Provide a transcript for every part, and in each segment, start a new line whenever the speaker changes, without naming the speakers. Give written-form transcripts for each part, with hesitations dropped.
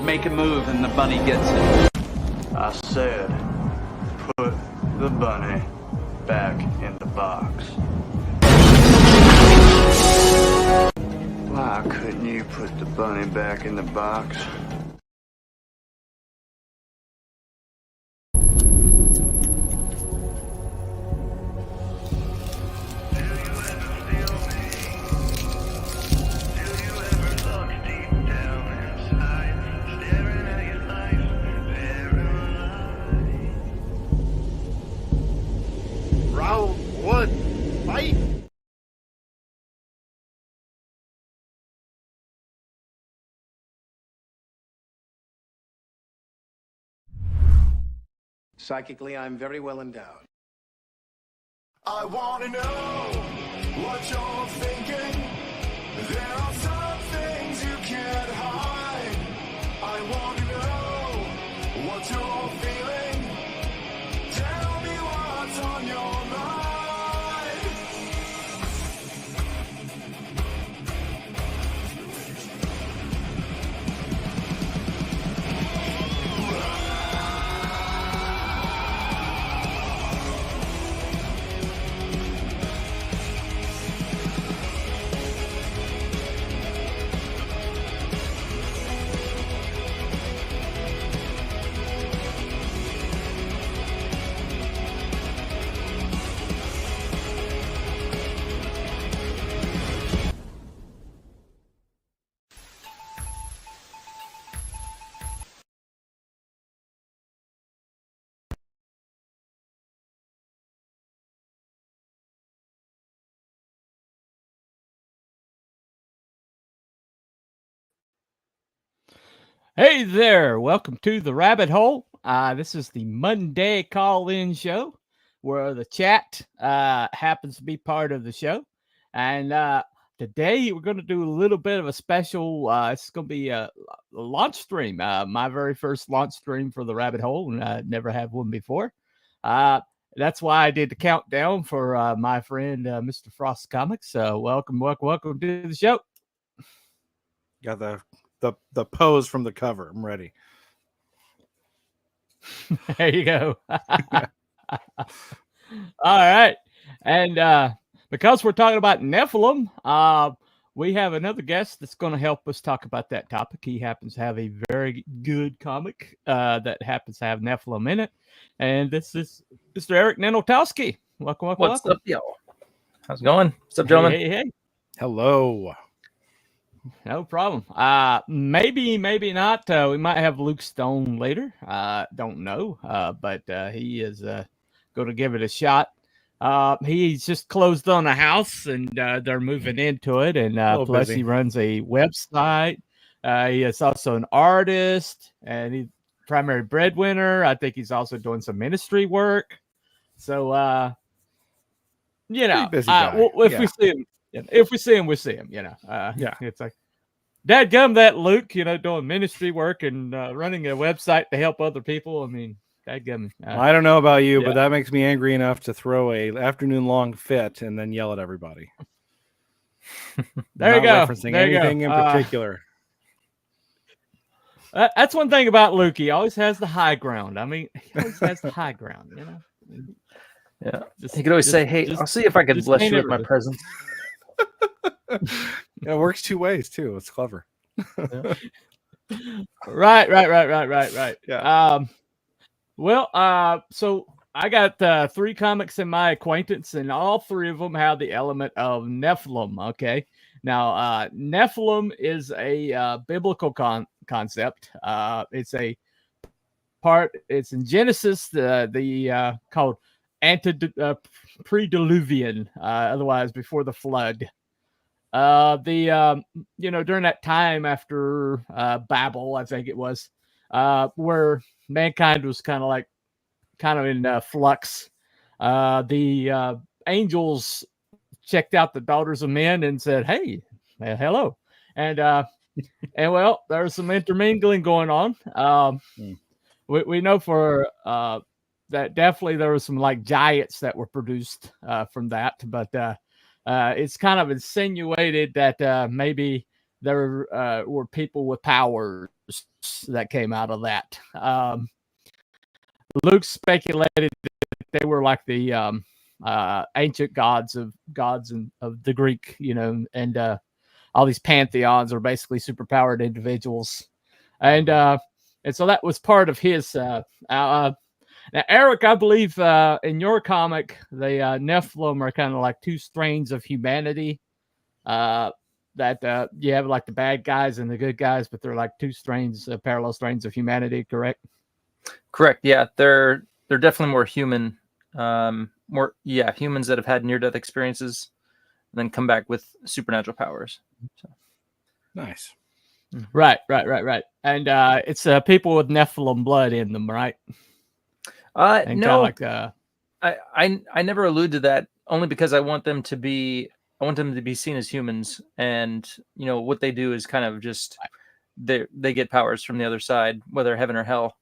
make a move and the bunny gets it.
I said, put the bunny back in the box. Why couldn't you put the bunny back in the box?
Round one, fight! Psychically, I'm very well endowed.
I wanna know what you're thinking. There are some things you can't hide. I wanna know what you're feeling. Tell me what's on your mind.
Hey there, welcome to the Rabbit Hole. This is the Monday call-in show where the chat happens to be part of the show. And today we're going to do a little bit of a special, it's going to be a launch stream, my very first launch stream for the Rabbit Hole, and I never had one before. That's why I did the countdown for my friend, Mr. Frost Comics. So welcome to the show.
Got the pose from the cover. I'm ready.
There you go. All right. And because we're talking about Nephilim, we have another guest that's going to help us talk about that topic. He happens to have a very good comic that happens to have Nephilim in it. And this is Mr. Eric Nenotowski. Welcome.
What's up, y'all? How's it going? What's up, gentlemen?
Hey.
Hello.
No problem. Maybe not. We might have Luke Stone later. Don't know. But he is going to give it a shot. He's just closed on a house, and they're moving into it. And plus, he runs a website. He is also an artist, and he's primary breadwinner. I think he's also doing some ministry work. So, we see him. If we see him, we see him, It's like, dadgum that Luke, doing ministry work and running a website to help other people. I mean, dadgum.
I don't know about you, but that makes me angry enough to throw a afternoon-long fit and then yell at everybody.
There you go.
Referencing anything in particular.
That's one thing about Luke. He always has the high ground. I mean, he always has the high ground,
Yeah. He could always say, hey, I'll see if I can bless you with my presence.
It works two ways too. It's clever.
Right.
Yeah.
So I got 3 comics in my acquaintance, and all 3 of them have the element of Nephilim. Okay. Now, Nephilim is a biblical concept. It's a part. It's in Genesis, the called pre-diluvian, otherwise before the flood. During that time after Babel, I think it was, where mankind was kind of in flux. The angels checked out the daughters of men and said, "Hey, hello," and well, there's some intermingling going on. We know for that definitely there was some like giants that were produced from that, but it's kind of insinuated that maybe there were people with powers that came out of that. Luke speculated that they were like the ancient gods of the Greek, and all these pantheons are basically superpowered individuals, and so that was part of his. Now, Eric, I believe in your comic, the Nephilim are kind of like two strains of humanity. That you have like the bad guys and the good guys, but they're like two strains, parallel strains of humanity. Correct?
Correct. Yeah, they're definitely more human. Humans that have had near-death experiences, and then come back with supernatural powers. So.
Nice.
Right. And it's people with Nephilim blood in them, right?
No.
Like,
I never allude to that, only because I want them to be seen as humans, and what they do is kind of just they get powers from the other side, whether heaven or hell.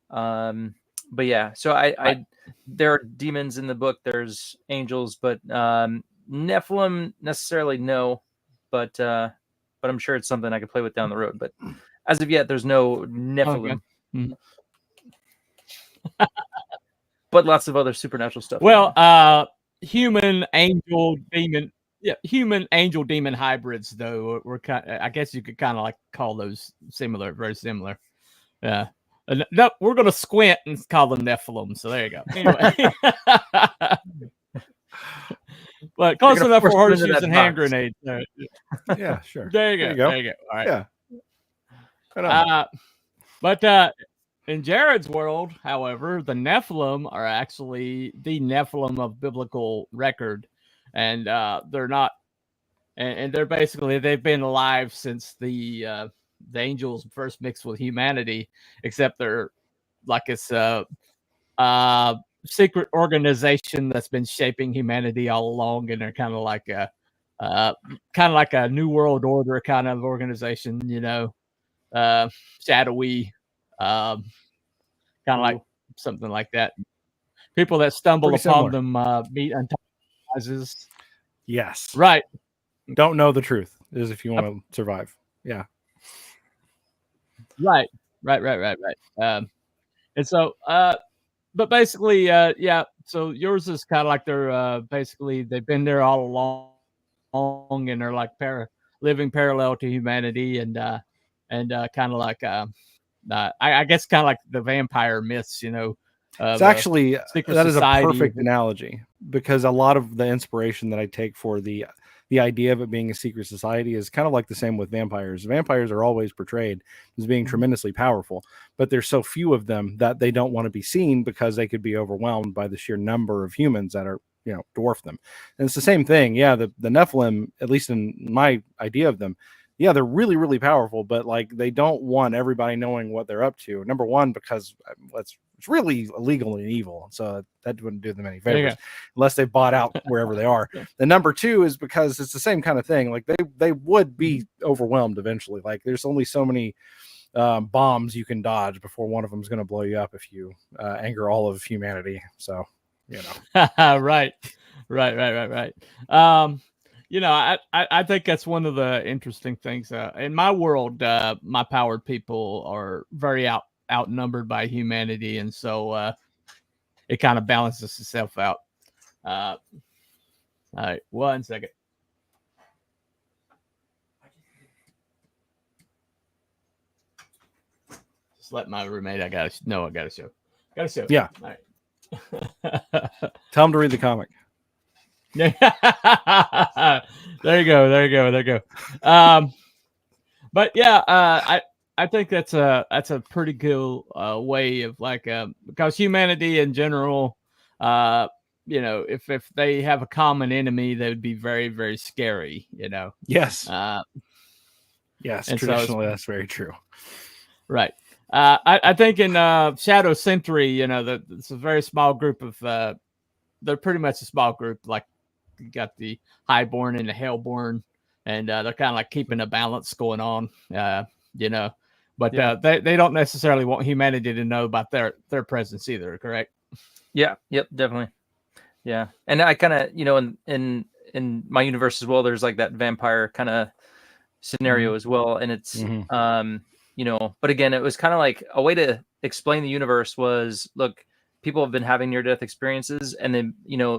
But yeah, so I there are demons in the book. There's angels, but Nephilim necessarily no, but I'm sure it's something I could play with down the road. But as of yet, there's no Nephilim. Okay. Mm-hmm. But lots of other supernatural stuff.
Well, human angel demon hybrids, though, were kind of, I guess you could kind of like call those similar, very similar. Yeah. No, we're gonna squint and call them Nephilim. So there you go. Anyway, but close enough for horseshoes and hand grenades.
Yeah, sure.
There you go. All right.
Yeah.
But in Jared's world, however, the Nephilim are actually the Nephilim of biblical record, and they're not, and they're basically they've been alive since the angels first mixed with humanity, except they're like it's a secret organization that's been shaping humanity all along, and they're kind of like a new world order kind of organization, shadowy, kind of like something like that. People that stumble upon them meet antagonizes.
Yes.
Right.
Don't know the truth is if you want to survive. Yeah.
Right. And so, but basically, yeah. So yours is kind of like they're basically they've been there all along, and they're like living parallel to humanity, and kind of like I guess kind of like the vampire myths,
It's actually that is a perfect analogy, because a lot of the inspiration that I take for the idea of it being a secret society is kind of like the same with vampires. Vampires are always portrayed as being tremendously powerful, but there's so few of them that they don't want to be seen because they could be overwhelmed by the sheer number of humans that are, dwarf them. And it's the same thing. Yeah. The Nephilim, at least in my idea of them, yeah, they're really, really powerful, but like they don't want everybody knowing what they're up to. Number one, because it's really illegal and evil, so that wouldn't do them any favors unless they bought out wherever they are. The number two is because it's the same kind of thing. Like they would be overwhelmed eventually. Like there's only so many bombs you can dodge before one of them is going to blow you up if you anger all of humanity. So
right. I think that's one of the interesting things. In my world, my powered people are very outnumbered by humanity, and so it kind of balances itself out. All right, 1 second. Just let my roommate. I got to show.
Yeah.
All right.
Tell him to read the comic.
There you go. But yeah, I think that's a pretty cool way of like because humanity in general, if they have a common enemy, they would be very, very scary.
Yes. Yes. Traditionally, that's very true.
Right. I think in Shadow Century, it's a very small group of. They're pretty much a small group. Like you got the Highborn and the Hellborn, and they're kind of like keeping a balance going on. But they don't necessarily want humanity to know about their presence either. Correct?
Yeah. Yep. Definitely. Yeah. And I kind of, in my universe as well, there's like that vampire kind of scenario as well, and it's but again, it was kind of like a way to explain the universe was, look, people have been having near-death experiences, and then,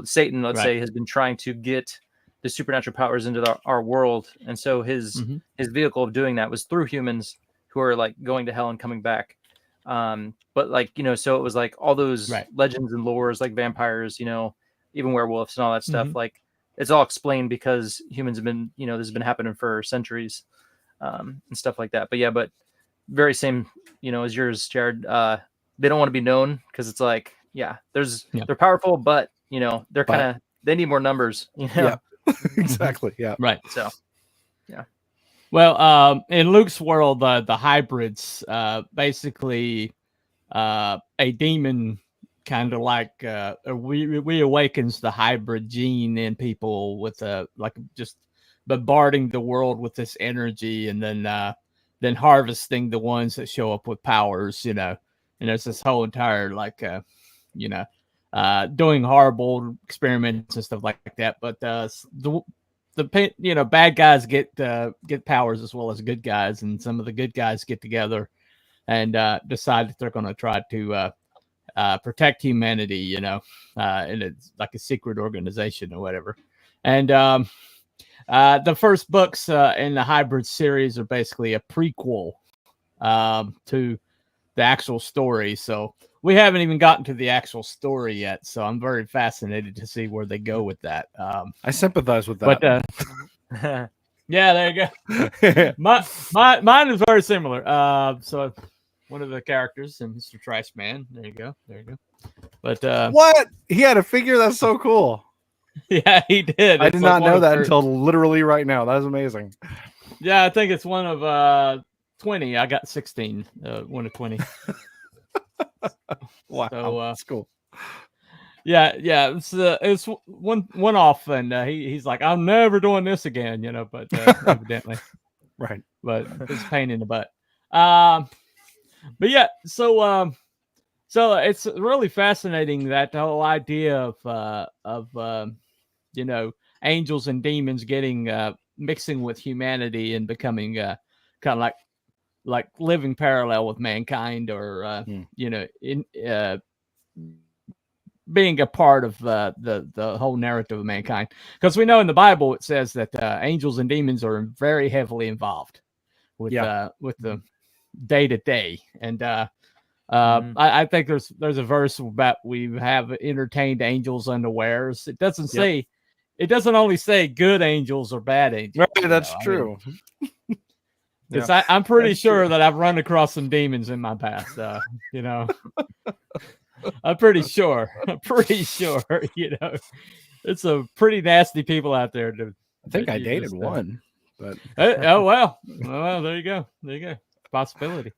Satan, let's say, has been trying to get the supernatural powers into our world. And so his vehicle of doing that was through humans who are like going to hell and coming back. But like, so it was like all those legends and lores, like vampires, even werewolves and all that stuff. Like it's all explained because humans have been, this has been happening for centuries, and stuff like that. But yeah, but very same, as yours, Jared. They don't want to be known because it's like, they're powerful, but they're kind of, they need more numbers,
Yeah, exactly. Yeah.
Right.
So, yeah.
Well, in Luke's world, the hybrids, basically, a demon kind of like reawakens the hybrid gene in people with like just bombarding the world with this energy, and then harvesting the ones that show up with powers, and there's this whole entire like doing horrible experiments and stuff like that. But the bad guys get powers as well as good guys, and some of the good guys get together and decide that they're going to try to protect humanity, and it's like a secret organization or whatever. And the first books in the hybrid series are basically a prequel to the actual story. So we haven't even gotten to the actual story yet. So I'm very fascinated to see where they go with that.
I sympathize with that.
But yeah, there you go. Mine is very similar. So one of the characters, and Mr. Trash Man. There you go. But
what? He had a figure? That's so cool.
Yeah, he did.
I did not know that until literally right now. That was amazing.
Yeah, I think it's one of 20. I got 16. One of 20.
Wow,
so,
that's cool.
Yeah. It's one off, and he's like, I'm never doing this again, But evidently,
right.
But it's a pain in the butt. But yeah, so it's really fascinating, that the whole idea of angels and demons getting mixing with humanity and becoming kind of like living parallel with mankind, or being a part of the whole narrative of mankind. Because we know in the Bible it says that angels and demons are very heavily involved with the day to day. And I think there's a verse about we have entertained angels unawares. It doesn't say, it doesn't only say good angels or bad angels.
Right, that's true.
Because I'm pretty sure that I've run across some demons in my past. I'm pretty sure. It's some pretty nasty people out there.
I think I dated one, but
oh well, there you go. Possibility.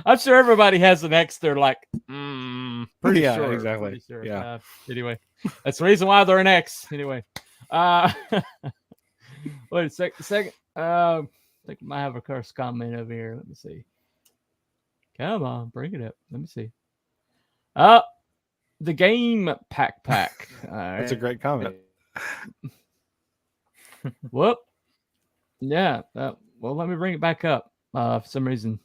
I'm sure everybody has an ex they're like, pretty sure.
Exactly.
Pretty sure.
Yeah.
Anyway, that's the reason why they're an ex. Anyway. Wait a second. I think I might have a curse comment over here. Let me see. Come on, bring it up. Let me see. The game pack.
That's a great comment.
Whoop. Yeah. Well, let me bring it back up. For some reason.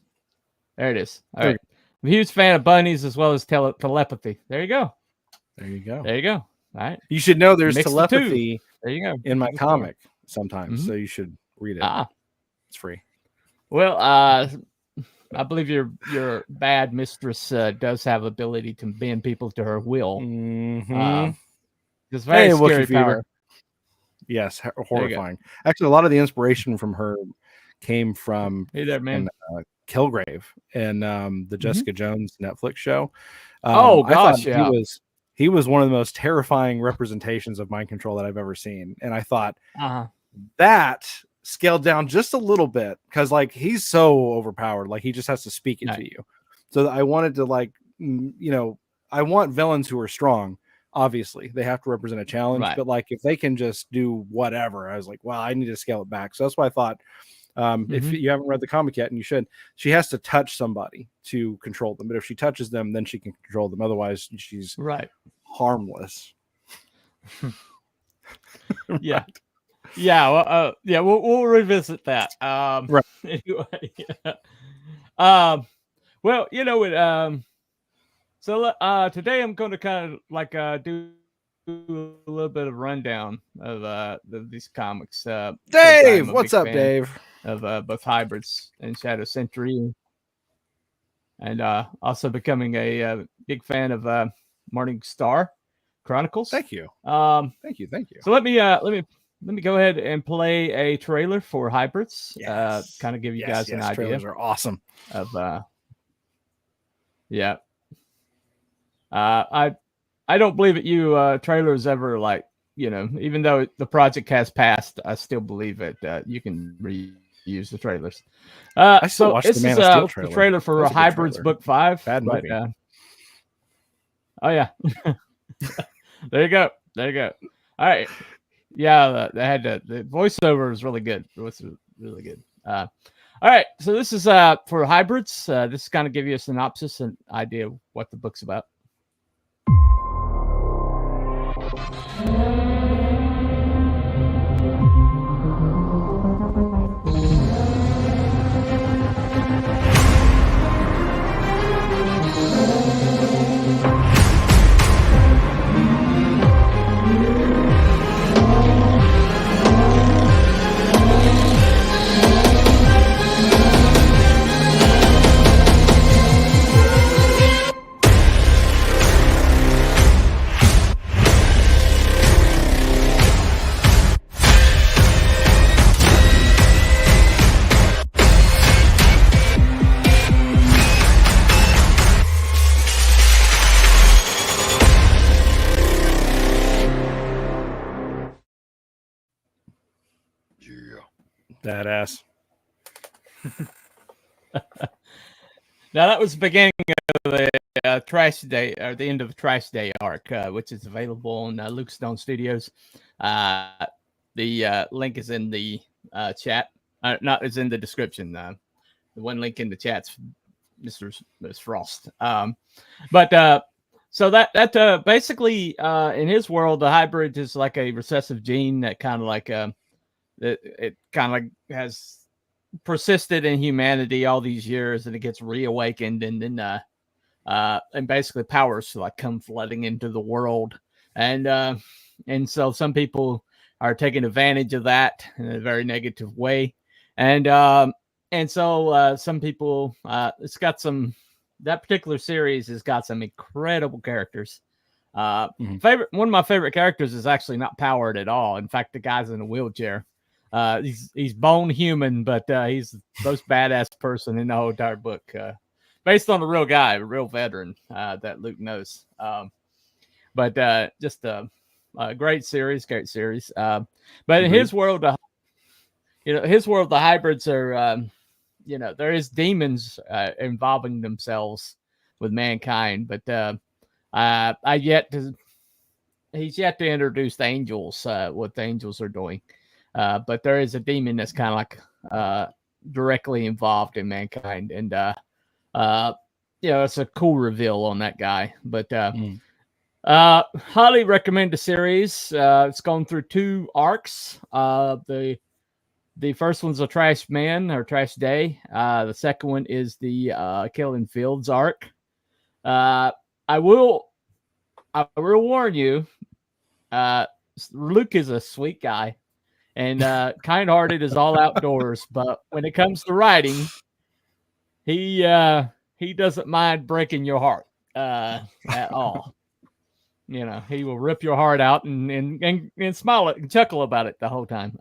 There it is. All right. I'm a huge fan of bunnies as well as telepathy. There you go. All right.
You should know there's telepathy
there you go.
in my comic sometimes, so you should read it. It's free.
Well, I believe your bad mistress does have ability to bend people to her will. It's very scary power.
Yes, horrifying. Actually, a lot of the inspiration from her came from Kilgrave and the Jessica Jones Netflix show. He was one of the most terrifying representations of mind control that I've ever seen. And I thought that scaled down just a little bit, because like he's so overpowered, like he just has to speak it to you. So I wanted to I want villains who are strong. Obviously, they have to represent a challenge, but like if they can just do whatever, I was like, wow, I need to scale it back. So that's why I thought, if you haven't read the comic yet, and you should, she has to touch somebody to control them. But if she touches them, then she can control them. Otherwise, she's harmless.
Yeah. Yeah, well, yeah, we'll revisit that.
Right.
Anyway, yeah. Well, you know what? So today I'm going to kind of like do a little bit of rundown of these comics.
Dave, what's up, Dave?
Of both Hybrids and Shadow Sentry, and also becoming a big fan of Morningstar Chronicles.
Thank you.
Thank you. So let me go ahead and play a trailer for Hybrids.
Yes.
Kind of give you guys an idea.
Trailers are awesome.
Of yeah. I don't believe that you trailers ever, like, you know, even though the project has passed, I still believe it. You can reuse the trailers.
I still watched the Man of Steel trailer.
The trailer for Hybrids
trailer.
Book 5.
Bad movie.
Oh yeah. There you go. All right. Yeah, they had the voiceover was really good. It was really good. All right. So this is for Hybrids. This is kind of give you a synopsis and idea of what the book's about.
Badass.
Now that was the beginning of the Trash Day, or the end of the Trash Day arc, which is available on Luke Stone Studios. The link is in the chat. It's in the description. The one link in the chat's Mr. Frost. So that basically in his world, the hybrid is like a recessive gene that kind of like it kind of has persisted in humanity all these years, and it gets reawakened, and then and basically powers to like come flooding into the world, and so some people are taking advantage of that in a very negative way, and so some people it's got some, that particular series has got some incredible characters. One of my favorite characters is actually not powered at all. In fact, the guy's in a wheelchair. He's bone human, but he's the most badass person in the whole entire book. Based on a real guy, a real veteran that Luke knows. But just a great series. But in his world, the hybrids are, there is demons involving themselves with mankind, but he's yet to introduce the angels, what the angels are doing. But there is a demon that's kind of like directly involved in mankind, and it's a cool reveal on that guy. But highly recommend the series. It's gone through 2 arcs. The first one's a Trash Man or Trash Day. The second one is the Killing Fields arc. I will warn you, Luke is a sweet guy. And kind-hearted is all outdoors, but when it comes to writing, he doesn't mind breaking your heart at all. He will rip your heart out and smile and chuckle about it the whole time.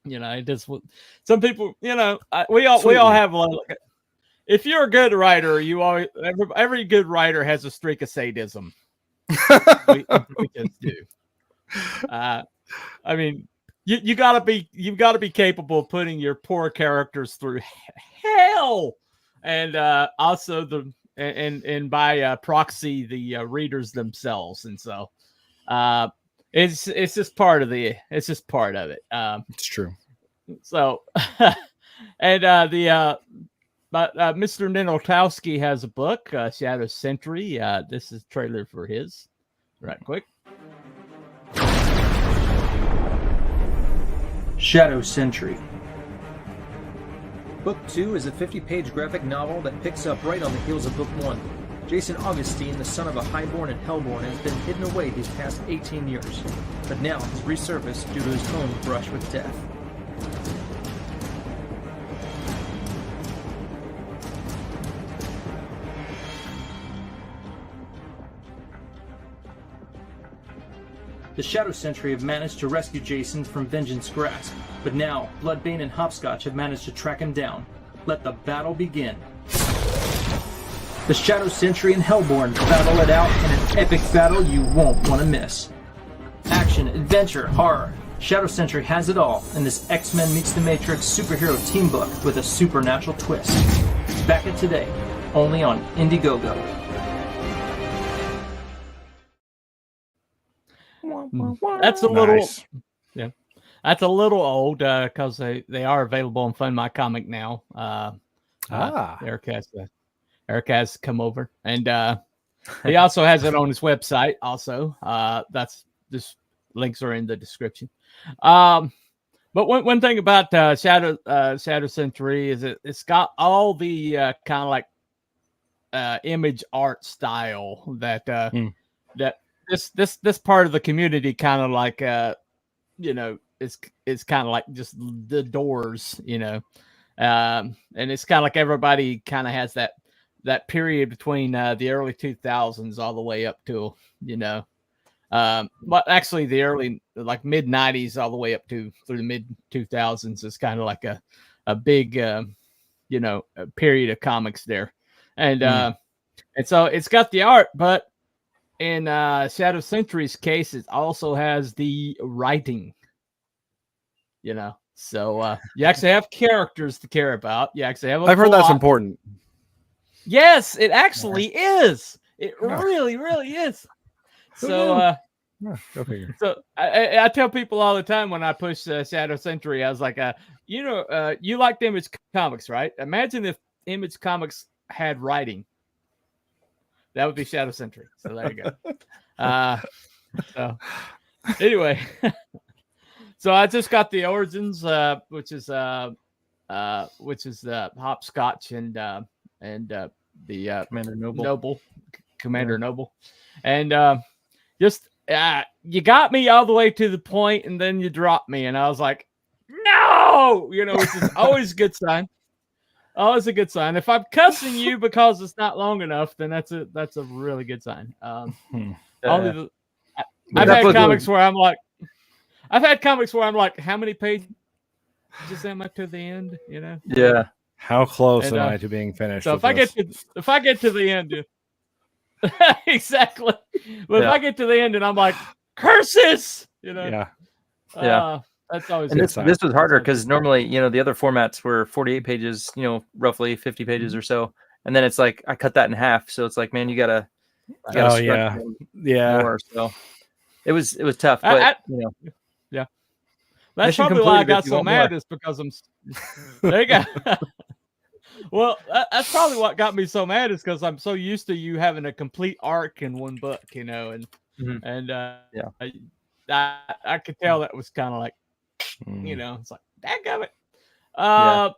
It just, some people, we all have like, if you're a good writer, every good writer has a streak of sadism. we just do. I mean, you've got to be capable of putting your poor characters through hell, and also and by proxy the readers themselves, and so it's just part of it. It's
true.
So and but Mr. Ninotowski has a book, Shadow Sentry. This is a trailer for his. Right, quick.
Shadow Sentry. Book 2 is a 50-page graphic novel that picks up right on the heels of Book 1. Jason Augustine, the son of a highborn and hellborn, has been hidden away these past 18 years, but now has resurfaced due to his own brush with death. The Shadow Sentry have managed to rescue Jason from Vengeance Grasp, but now Bloodbane and Hopscotch have managed to track him down. Let the battle begin. The Shadow Sentry and Hellborn battle it out in an epic battle you won't want to miss. Action, adventure, horror. Shadow Sentry has it all in this X-Men meets the Matrix superhero team book with a supernatural twist. Back it today, only on Indiegogo.
That's a little,
Nice.
yeah. That's a little old because they are available on Fund My Comic now. Eric has come over, and he also has it on his website. Also, that's just links are in the description. But one thing about Shadow Sentry is it's got all the kind of like image art style that that this part of the community kind of like it's kind of like just the Doors, and it's kind of like everybody kind of has that period between the early 2000s all the way up to but actually the early like mid 90s all the way up to through the mid 2000s is kind of like a big a period of comics there, and so it's got the art, but in Shadow Sentry's case, it also has the writing, so you actually have characters to care about. You actually have
I've heard that's important.
Yes, it actually is. It really, really is. So,
go figure.
So I tell people all the time when I push Shadow Sentry, I was like, you liked Image Comics, right? Imagine if Image Comics had writing. That would be Shadow Sentry. So there you go. So anyway, so I just got the Origins, which is the Hopscotch and the
Commander
Commander Noble, and just you got me all the way to the point, and then you dropped me, and I was like, no, which is always a good sign. Always a good sign. If I'm cussing you because it's not long enough, then that's a really good sign. I've had comics where I'm like, how many pages am I to the end?
Yeah.
How close am I to being finished?
So if I get to the end, exactly. But if I get to the end and I'm like, curses,
Yeah.
That's always
and this was harder because normally, the other formats were 48 pages, roughly 50 pages or so. And then it's like, I cut that in half. So it's like, man, you gotta more. So it was tough, but
yeah. That's probably why I got so mad is because there you go. Well, that's probably what got me so mad is because I'm so used to you having a complete arc in one book, and I could tell that was kind of like, it's like, dadgummit. All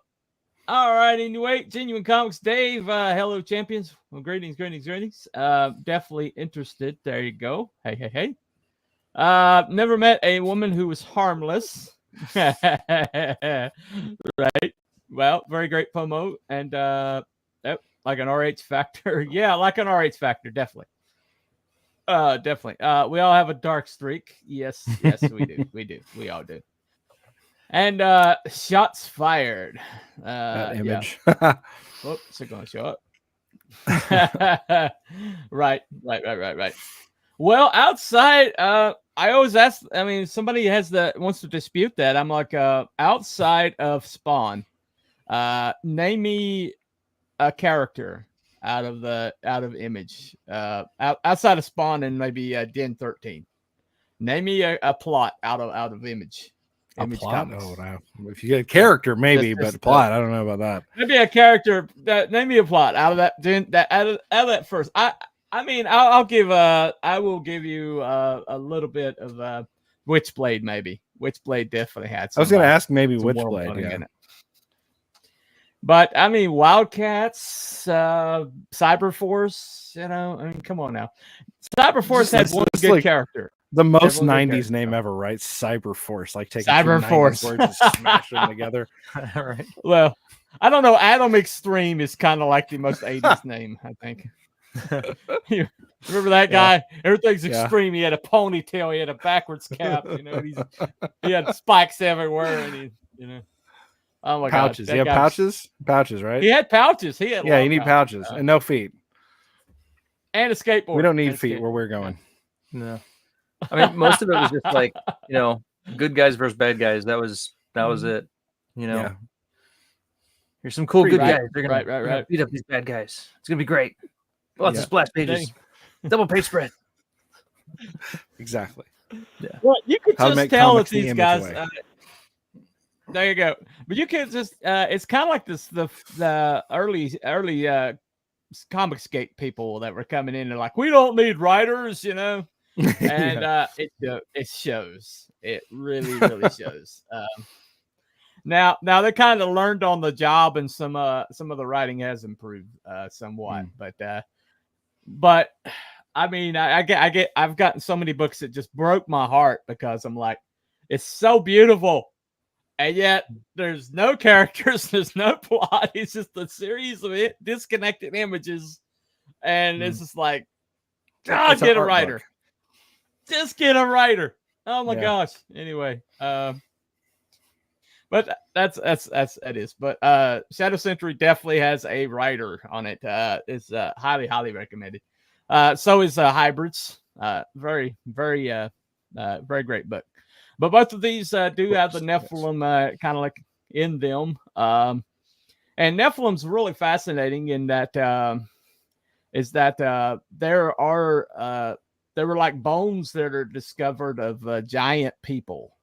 right. Anyway, Genuine Comics, Dave. Hello, champions. Well, greetings. Definitely interested. There you go. Hey. Never met a woman who was harmless. Right. Well, very great promo, and like an RH factor. Yeah, like an RH factor, definitely. Definitely. We all have a dark streak. Yes, we do. We all do. And shots fired.
That image.
Yeah. Whoops, second shot. Right. Well, outside, I always ask. I mean, somebody wants to dispute that. I'm like, outside of Spawn, name me a character out of Image, outside of Spawn and maybe Den 13. Name me a plot out of Image. Image
plot?
Comics.
Oh, wow. If you get a character, maybe, but plot, I don't know about that.
Maybe a character. Name me a plot out of that. Out of that first. I mean, I will give you a little bit of Witchblade, maybe. Witchblade definitely had.
I was going to ask maybe
some world
Witchblade.
building
Yeah.
in it. But I mean, Wildcats, Cyberforce. I mean, come on now. Cyberforce had one good character.
The most 90s name ever, right? Cyberforce, like taking
Cyberforce
2 90s words and smash them together.
All right.
Well, I don't know. Atom Extreme is kind of like the most 80s name, I think. You remember that guy? Everything's extreme. He had a ponytail. He had a backwards cap. He had spikes everywhere, and oh my
pouches.
God!
He had pouches. Pouches, right?
He had pouches. He had
you need pouches and no feet
and a skateboard.
We don't need feet where we're going.
No. I mean, most of it was just like, good guys versus bad guys. That was it. Here's some cool good guys. They're gonna beat up these bad guys. It's gonna be great. Lots of splash pages, double page spread.
Exactly.
Yeah. Well, you could just tell that these guys. There you go. But you can just. It's kind of like the early Comicsgate people that were coming in and like, we don't need writers, and it shows. It really shows. Now they kind of learned on the job, and some of the writing has improved somewhat. But I mean, I've gotten so many books that just broke my heart because I'm like, it's so beautiful, and yet there's no characters, there's no plot. It's just a series of disconnected images, and it's just like, get a writer. Just get a writer. Oh my gosh. Anyway, but that is. But Shadow Century definitely has a writer on it. It's highly recommended. So is Hybrids. Very great book. But both of these do have the Nephilim kind of like in them. And Nephilim's really fascinating in that there were like bones that are discovered of giant people.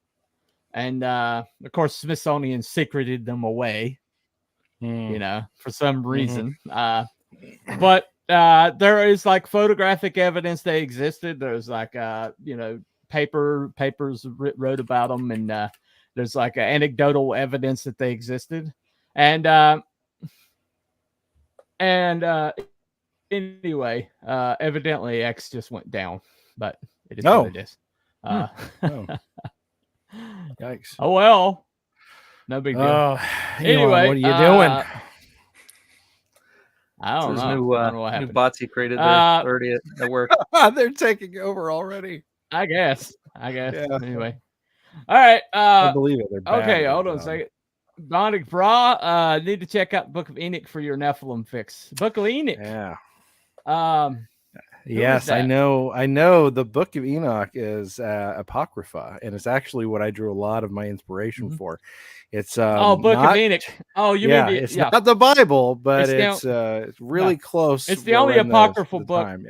And of course, Smithsonian secreted them away, for some reason. But there is like photographic evidence they existed. There's like, papers wrote about them, and there's like anecdotal evidence that they existed. And anyway, evidently X just went down, but it is what it is.
Yikes.
Oh well, no big deal. Anyway,
what are you doing?
I don't know.
New bots he created. They're already at work.
They're taking over already.
I guess.
Yeah.
Anyway, all right.
I believe it. They're bad,
okay, hold on a second. Bondic Bra, need to check out Book of Enoch for your Nephilim fix. Book of Enoch.
Yeah.
Yes,
I know. The Book of Enoch is Apocrypha, and it's actually what I drew a lot of my inspiration for. It's
Book of Enoch. Oh, you mean
it's not the Bible, but it's really close.
It's the only apocryphal book.
Time,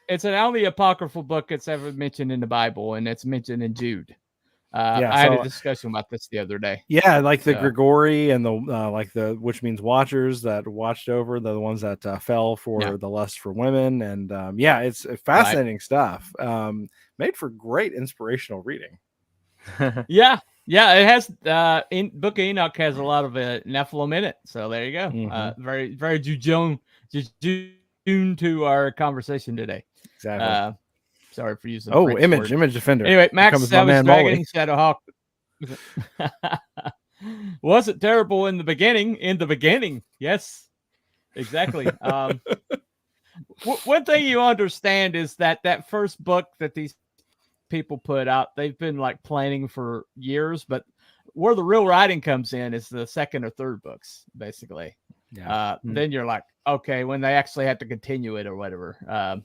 It's the only apocryphal book that's ever mentioned in the Bible, and it's mentioned in Jude. I had a discussion about this the other day.
Yeah, like the Grigori and the which means watchers that watched over the ones that fell for the lust for women, and it's fascinating stuff. Made for great inspirational reading.
Yeah, it has. Book of Enoch has a lot of Nephilim in it, so there you go. Very very jejune to our conversation today.
Exactly.
Sorry for using.
Image Defender.
Anyway, Max Savage Dragon Shadowhawk. Was it terrible in the beginning? In the beginning, yes, exactly. One thing you understand is that first book that these people put out, they've been like planning for years, but where the real writing comes in is the second or third books, basically. Yeah. Then you're like, okay, when they actually have to continue it or whatever.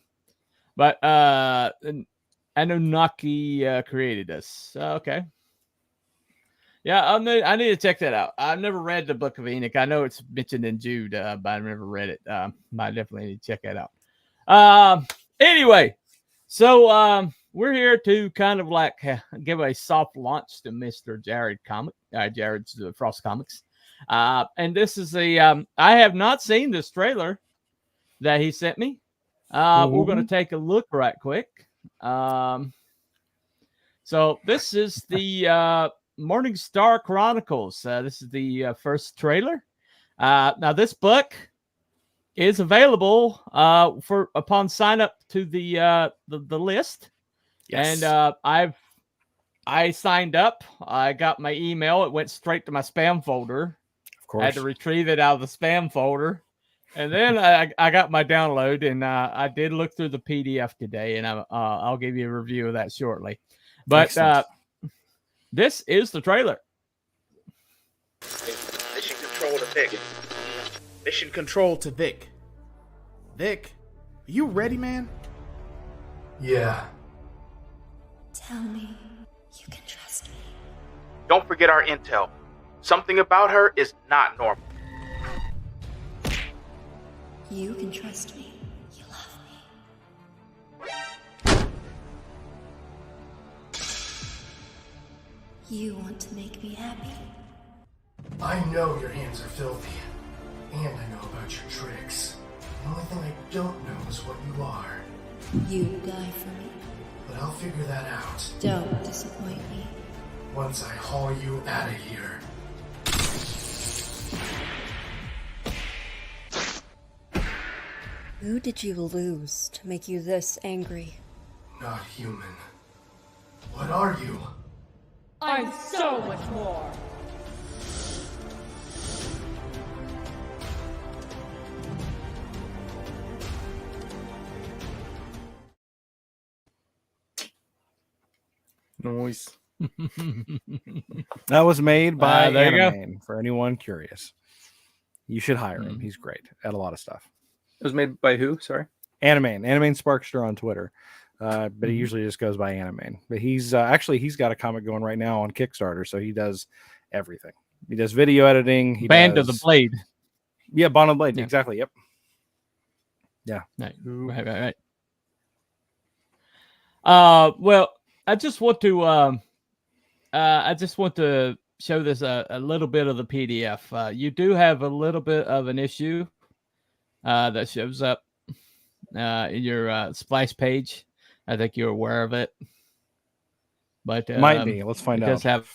But Anunnaki created us. Okay. Yeah, I need to check that out. I've never read the Book of Enoch. I know it's mentioned in Jude, but I've never read it. I definitely need to check that out. Anyway, so we're here to kind of like give a soft launch to Mr. Jared's Frost Comics. And this is I have not seen this trailer that he sent me. We're going to take a look right quick. So this is the Morningstar Chronicles. This is the first trailer. Now this book is available for upon sign up to the list.
Yes.
And I signed up. I got my email. It went straight to my spam folder.
Of course.
I had to retrieve it out of the spam folder. And then I got my download, and I did look through the PDF today, and I'll give you a review of that shortly. But this is the trailer.
Mission control to Vic. Mission control to Vic. Vic, are you ready, man?
Yeah.
Tell me you can trust me.
Don't forget our intel. Something about her is not normal.
You can trust me. You love me. You want to make me happy.
I know your hands are filthy. And I know about your tricks. The only thing I don't know is what you are.
You die for me.
But I'll figure that out.
Don't disappoint me.
Once I haul you out of here.
Who did you lose to make you this angry?
Not human. What are you?
I'm so much more.
Noise.
That was made by
there you
Anime, for anyone curious. You should hire him. He's great at a lot of stuff.
It was made by who? Sorry.
Anime Sparkster on Twitter. But he usually just goes by Anime. But he's he's got a comic going right now on Kickstarter, so he does everything. He does video editing. He
Band of the Blade.
Yeah, Bond of the Blade.
Yeah.
Exactly. Yep. Yeah.
Right. Well, I just want to show this a little bit of the PDF. You do have a little bit of an issue that shows up in your splash page. I think you're aware of it, but
Might be. Let's find out.
Does have,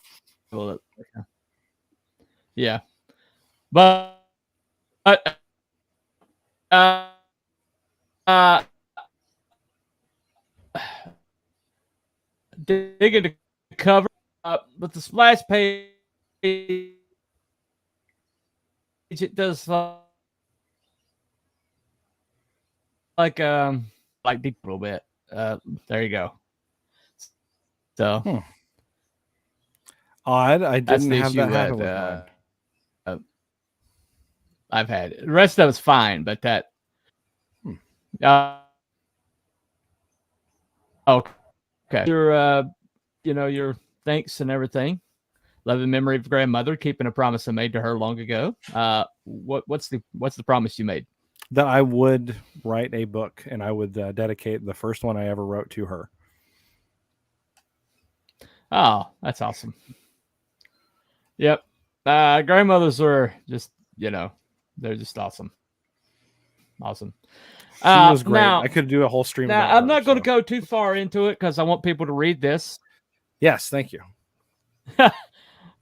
yeah, but digging to cover up, but the splash page it does like deep a little bit. There you go. So
odd. I didn't have that happen with mine.
I've had it. The rest of it's fine, but that. Okay. Your thanks and everything. Love in memory of grandmother, keeping a promise I made to her long ago. What's the promise you made?
That I would write a book, and I would dedicate the first one I ever wrote to her.
Oh, that's awesome. Yep. Grandmothers are just, they're just awesome. Awesome.
She was great.
Now,
I could do a whole stream.
Now,
about
I'm
her,
not going to go too far into it because I want people to read this.
Yes, thank you.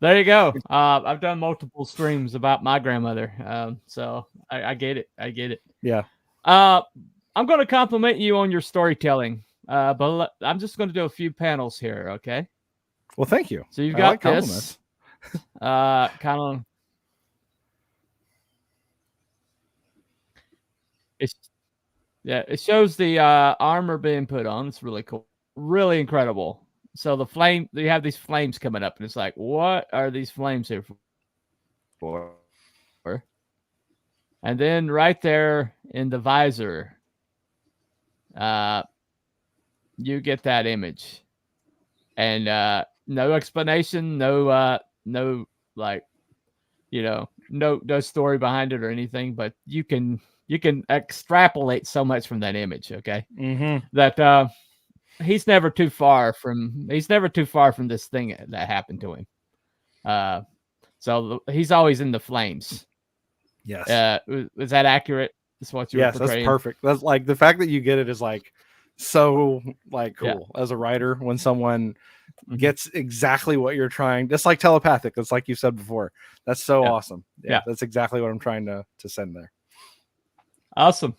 There you go. I've done multiple streams about my grandmother, so I get it. I get it.
Yeah.
I'm going to compliment you on your storytelling, but I'm just going to do a few panels here, okay?
Well, thank you.
So you've got this. Kind of. It shows the armor being put on. It's really cool, really incredible. So you have these flames coming up, and it's like, what are these flames here for? And then right there in the visor, you get that image, and no explanation, no story behind it or anything, but you can extrapolate so much from that image. Okay, that he's never too far from this thing that happened to him. So he's always in the flames.
Yes.
Is that accurate? That's what you're portraying?
That's perfect. That's like the fact that you get it is like so like cool as a writer when someone gets exactly what you're trying. Just like telepathic. It's like you said before. That's so awesome.
Yeah.
That's exactly what I'm trying to send there.
Awesome.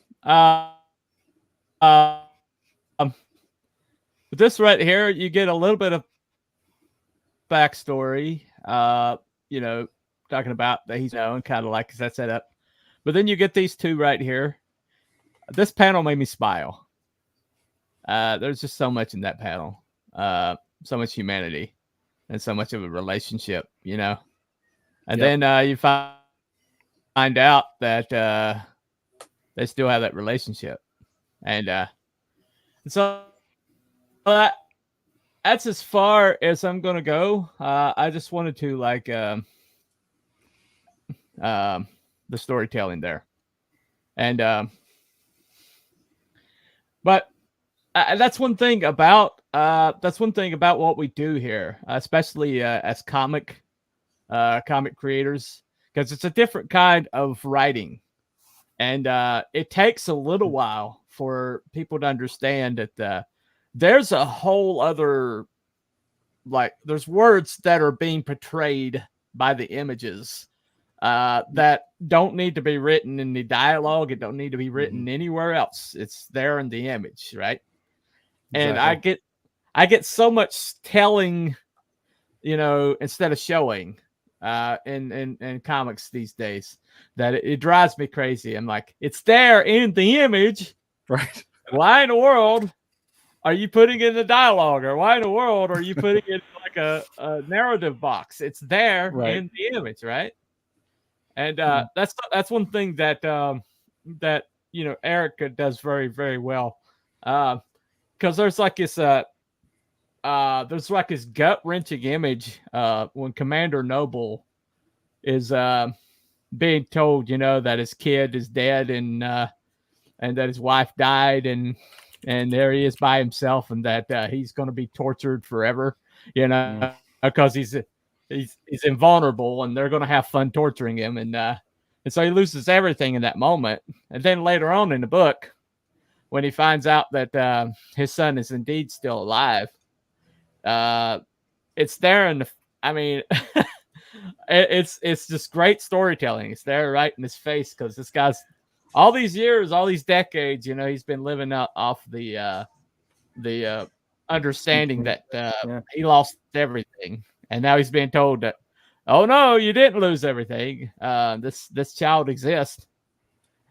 With this right here, you get a little bit of backstory. Talking about that he's known, kind of like that set up. But then you get these two right here. This panel made me smile. There's just so much in that panel. So much humanity and so much of a relationship, And then you find out that they still have that relationship. And so that's as far as I'm going to go. I just wanted to the storytelling there. And but that's one thing about what we do here, especially as comic creators, because it's a different kind of writing, and it takes a little while for people to understand that there's a whole other, there's words that are being portrayed by the images that don't need to be written in the dialogue. It don't need to be written anywhere else. It's there in the image, right? And I get so much telling, instead of showing in comics these days, that it drives me crazy. I'm like, it's there in the image,
right?
Why in the world are you putting it in the dialogue, or why in the world are you putting it like a narrative box? It's there in the image, right? And that's one thing that Eric does very, very well, because there's this gut wrenching image when Commander Noble is being told, that his kid is dead and that his wife died, and there he is by himself, and that he's going to be tortured forever, because he's invulnerable, and they're going to have fun torturing him, and so he loses everything in that moment. And then later on in the book, when he finds out that his son is indeed still alive, it's there in it's just great storytelling. It's there right in his face, because this guy's all these years, all these decades, he's been living out off the understanding that he lost everything. And now he's being told that, oh no, you didn't lose everything. This child exists.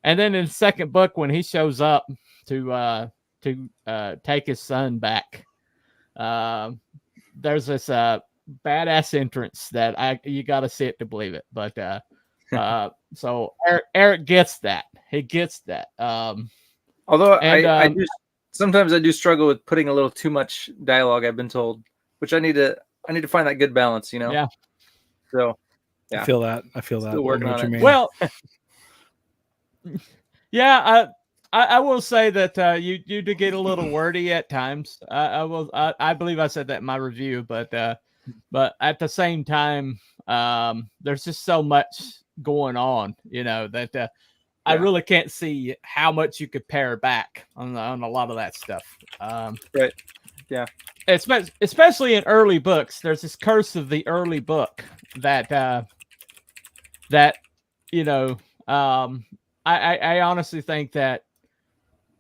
And then in the second book, when he shows up to take his son back, there's this badass entrance that you got to see it to believe it. But so Eric gets that. He gets that.
Although sometimes I do struggle with putting a little too much dialogue, I've been told, which I need to find that good balance,
Yeah.
So yeah.
I feel that.
Still working on it.
Well, yeah, I will say that you do get a little wordy at times. I believe I said that in my review, but at the same time, there's just so much going on, that I really can't see how much you could pare back on a lot of that stuff.
Right. Yeah.
Especially in early books, there's this curse of the early book that I honestly think that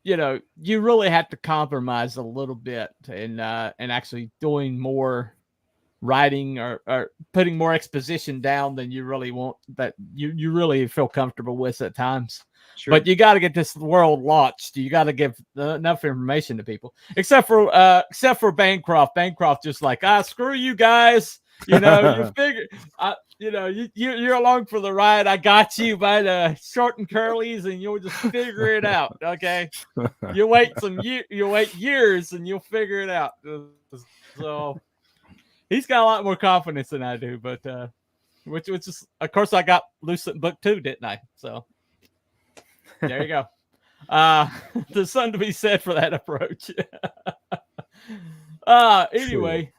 you really have to compromise a little bit in actually doing more writing or putting more exposition down than you really want, that you really feel comfortable with at times. Sure. But you got to get this world launched. You got to give enough information to people, except for Bancroft. Bancroft just like, screw you guys. You figure, you're along for the ride. I got you by the short and curlies, and you'll just figure it out. Okay, you wait years, and you'll figure it out. So he's got a lot more confidence than I do, but which is, of course, I got Lucent book 2, didn't I? So there you go. There's something to be said for that approach. Anyway,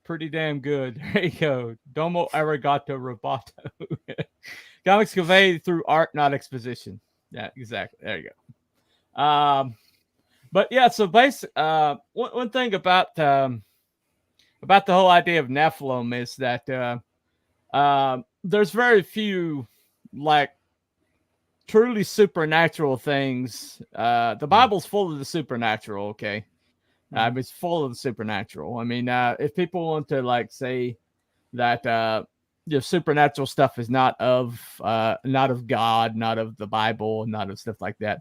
pretty damn good. There you go. Domo arigato roboto. Comics conveyed through art, not exposition. Yeah, exactly. There you go. But yeah, so one thing about the whole idea of Nephilim is that there's very few like truly supernatural things. The Bible's full of the supernatural. Okay, it's full of the supernatural. I mean, if people want to like say that supernatural stuff is not of God, not of the Bible, not of stuff like that.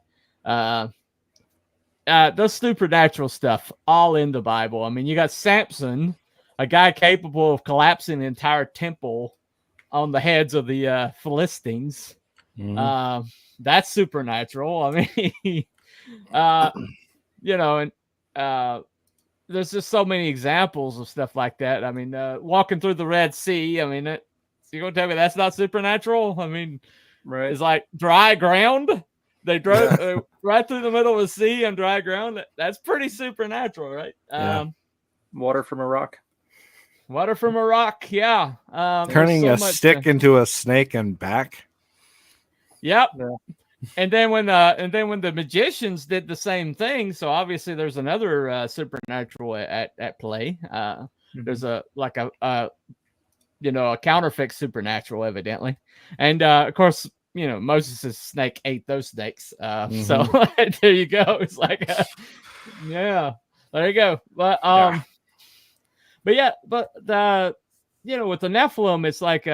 Those supernatural stuff all in the Bible. I mean, you got Samson, a guy capable of collapsing the entire temple on the heads of the Philistines. That's supernatural. I mean, and there's just so many examples of stuff like that. I mean, walking through the Red Sea. I mean, you're gonna tell me that's not supernatural? I mean,
right?
It's like dry ground. They drove right through the middle of the sea on dry ground. That's pretty supernatural, right?
Yeah.
Water from a rock.
Water from a rock, yeah.
Turning a stick into a snake and back.
Yep. Yeah. And then when the magicians did the same thing, so obviously there's another supernatural at play. There's a counterfeit supernatural, evidently, and of course, Moses' snake ate those snakes. So there you go. It's like, yeah, there you go. But with the Nephilim, it's like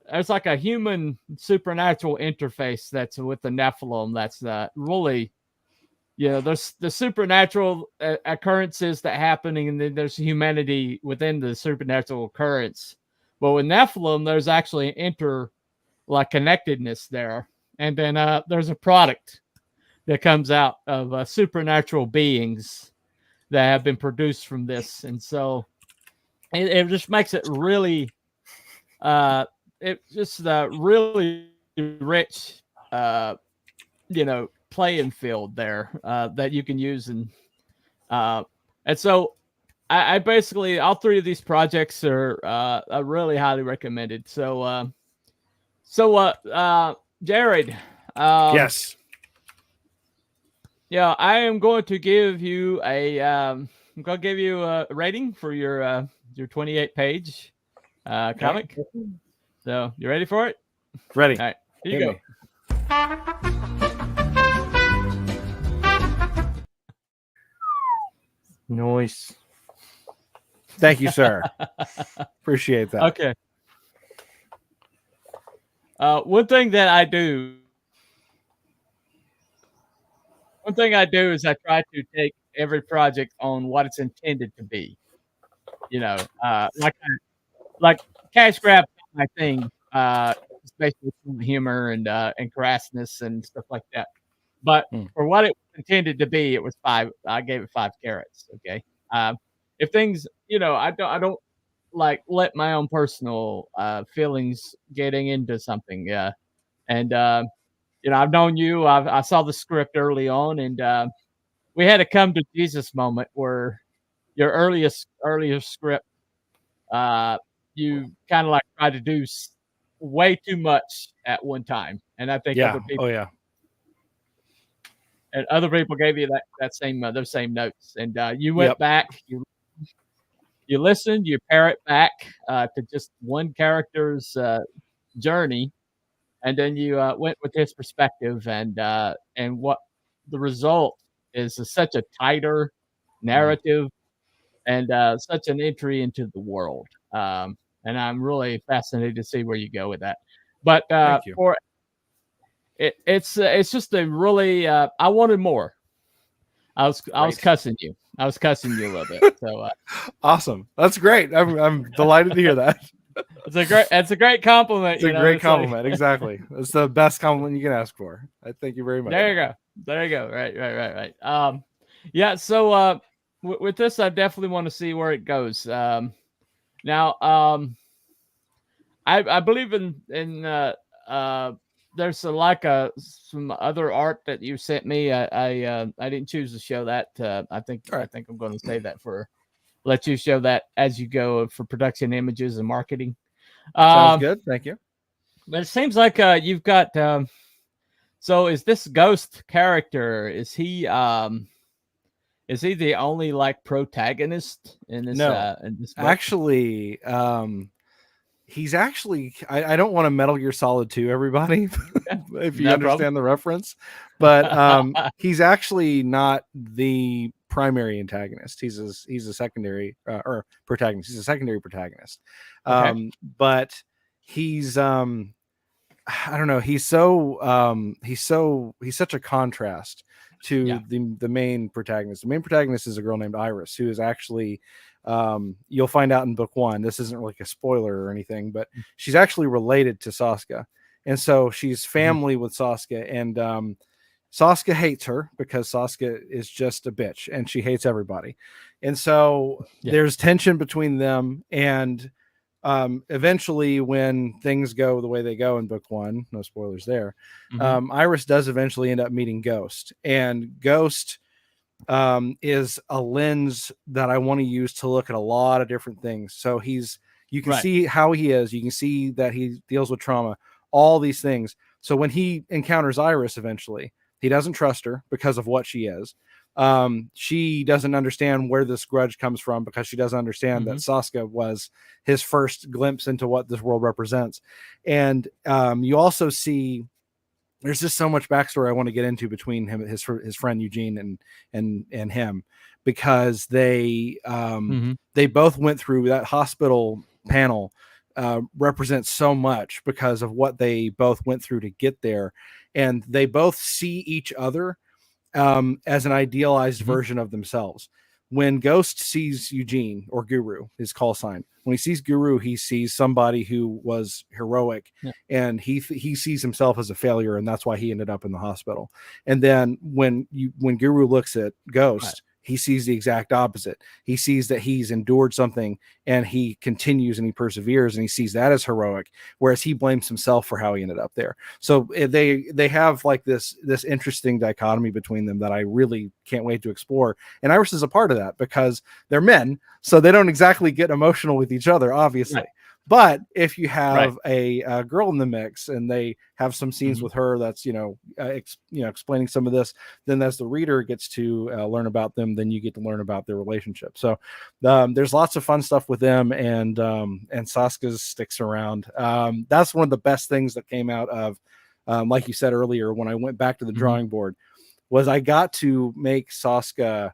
there's like a human supernatural interface that's with the Nephilim. That's really, there's the supernatural occurrences that happening, and then there's humanity within the supernatural occurrence. But with Nephilim, there's actually connectedness there, and then there's a product that comes out of supernatural beings that have been produced from this, and so it just makes it really, really rich, playing field there that you can use, and so. I basically, all three of these projects are really highly recommended. So, Jared.
Yes.
Yeah, I am going to give you a rating for your 28-page comic. So, you ready for it?
Ready.
All right, here you go.
Nice.
Thank you, sir. Appreciate that.
Okay. One thing I do is I try to take every project on what it's intended to be. Like Cash Grab, my thing. It's basically humor and crassness and stuff like that. But for what it was intended to be, it was 5. I gave it 5 carrots. Okay. If things, I don't like let my own personal feelings getting into something. Yeah. And, I've known you, I saw the script early on, and we had a come to Jesus moment where your earlier script, you kind of like tried to do way too much at one time. And I think other people, and other people gave you those same notes, and you went back, you listened, you parrot back to just one character's journey, and then you went with his perspective, and what the result is such a tighter narrative and such an entry into the world. And I'm really fascinated to see where you go with that. But
Thank you.
It's just a really I wanted more. I was cussing you. I was cussing you a little bit. So
awesome. That's great. I'm delighted to hear that.
It's a great compliment.
It's a great compliment. Exactly. It's the best compliment you can ask for. I thank you very much.
There you go. Right. Yeah. So with this, I definitely want to see where it goes. Now, I believe in there's some other art that you sent me. I didn't choose to show that. I think I'm going to say that let you show that as you go for production images and marketing.
Sounds good. Thank you.
But it seems like you've got So is this Ghost character? Is he the only like protagonist in this?
No,
In this book?
actually, he's actually. I don't want to Metal Gear Solid 2, everybody, if you understand the reference, but he's actually not the primary antagonist. He's a secondary or protagonist. He's a secondary protagonist, but he's I don't know. He's such a contrast to the main protagonist. The main protagonist is a girl named Iris, who is actually you'll find out in book 1. This isn't like a spoiler or anything, but she's actually related to Sasuke, and so she's family with Sasuke, and Sasuke hates her because Sasuke is just a bitch and she hates everybody, and so there's tension between them. And eventually, when things go the way they go in book 1, no spoilers there, Iris does eventually end up meeting Ghost, and Ghost is a lens that I want to use to look at a lot of different things. So you can see how he is, you can see that he deals with trauma, all these things. So when he encounters Iris eventually, he doesn't trust her because of what she is. She doesn't understand where this grudge comes from because she doesn't understand that Sasuke was his first glimpse into what this world represents. And you also see there's just so much backstory I want to get into between him, his friend Eugene, and him, because they both went through that hospital panel. Represents so much because of what they both went through to get there, and they both see each other as an idealized version of themselves. When Ghost sees Eugene, or Guru, his call sign, when he sees Guru, he sees somebody who was heroic, and he sees himself as a failure, and that's why he ended up in the hospital. And then when Guru looks at Ghost, he sees the exact opposite. He sees that he's endured something, and he continues and he perseveres, and he sees that as heroic, whereas he blames himself for how he ended up there. So they have like this interesting dichotomy between them that I really can't wait to explore. And Iris is a part of that because they're men, so they don't exactly get emotional with each other, obviously. But if you have a girl in the mix and they have some scenes with her that's explaining some of this, then as the reader gets to learn about them, then you get to learn about their relationship. So there's lots of fun stuff with them, and Sasuke sticks around. That's one of the best things that came out of, like you said earlier, when I went back to the drawing board, was I got to make Sasuke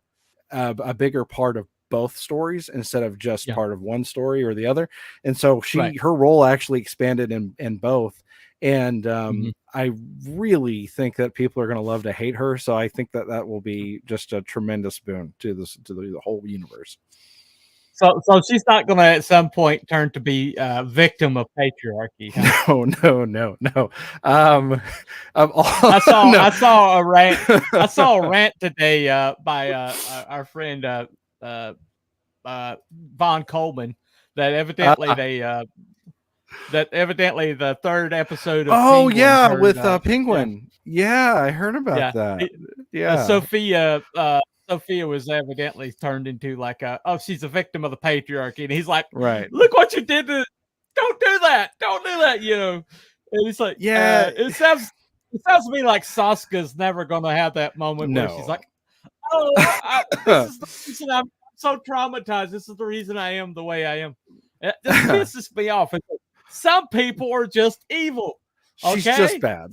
a bigger part of both stories instead of just part of one story or the other. And so her role actually expanded in both. And I really think that people are going to love to hate her. So I think that will be just a tremendous boon to the whole universe.
So she's not going to at some point turn to be a victim of patriarchy. Huh?
No.
I saw a rant. I saw a rant today by our friend Von Coleman that evidently the third episode of
with Penguin. Yeah, I heard about that.
Sophia was evidently turned into like she's a victim of the patriarchy, and he's like,
right,
look what you did to, don't do that, and it's like, it sounds to me like Sasuke's never gonna have that moment where she's like, this is the reason I'm so traumatized, this is the reason I am the way I am. It just pisses me off. Some people are just evil.
She's just bad.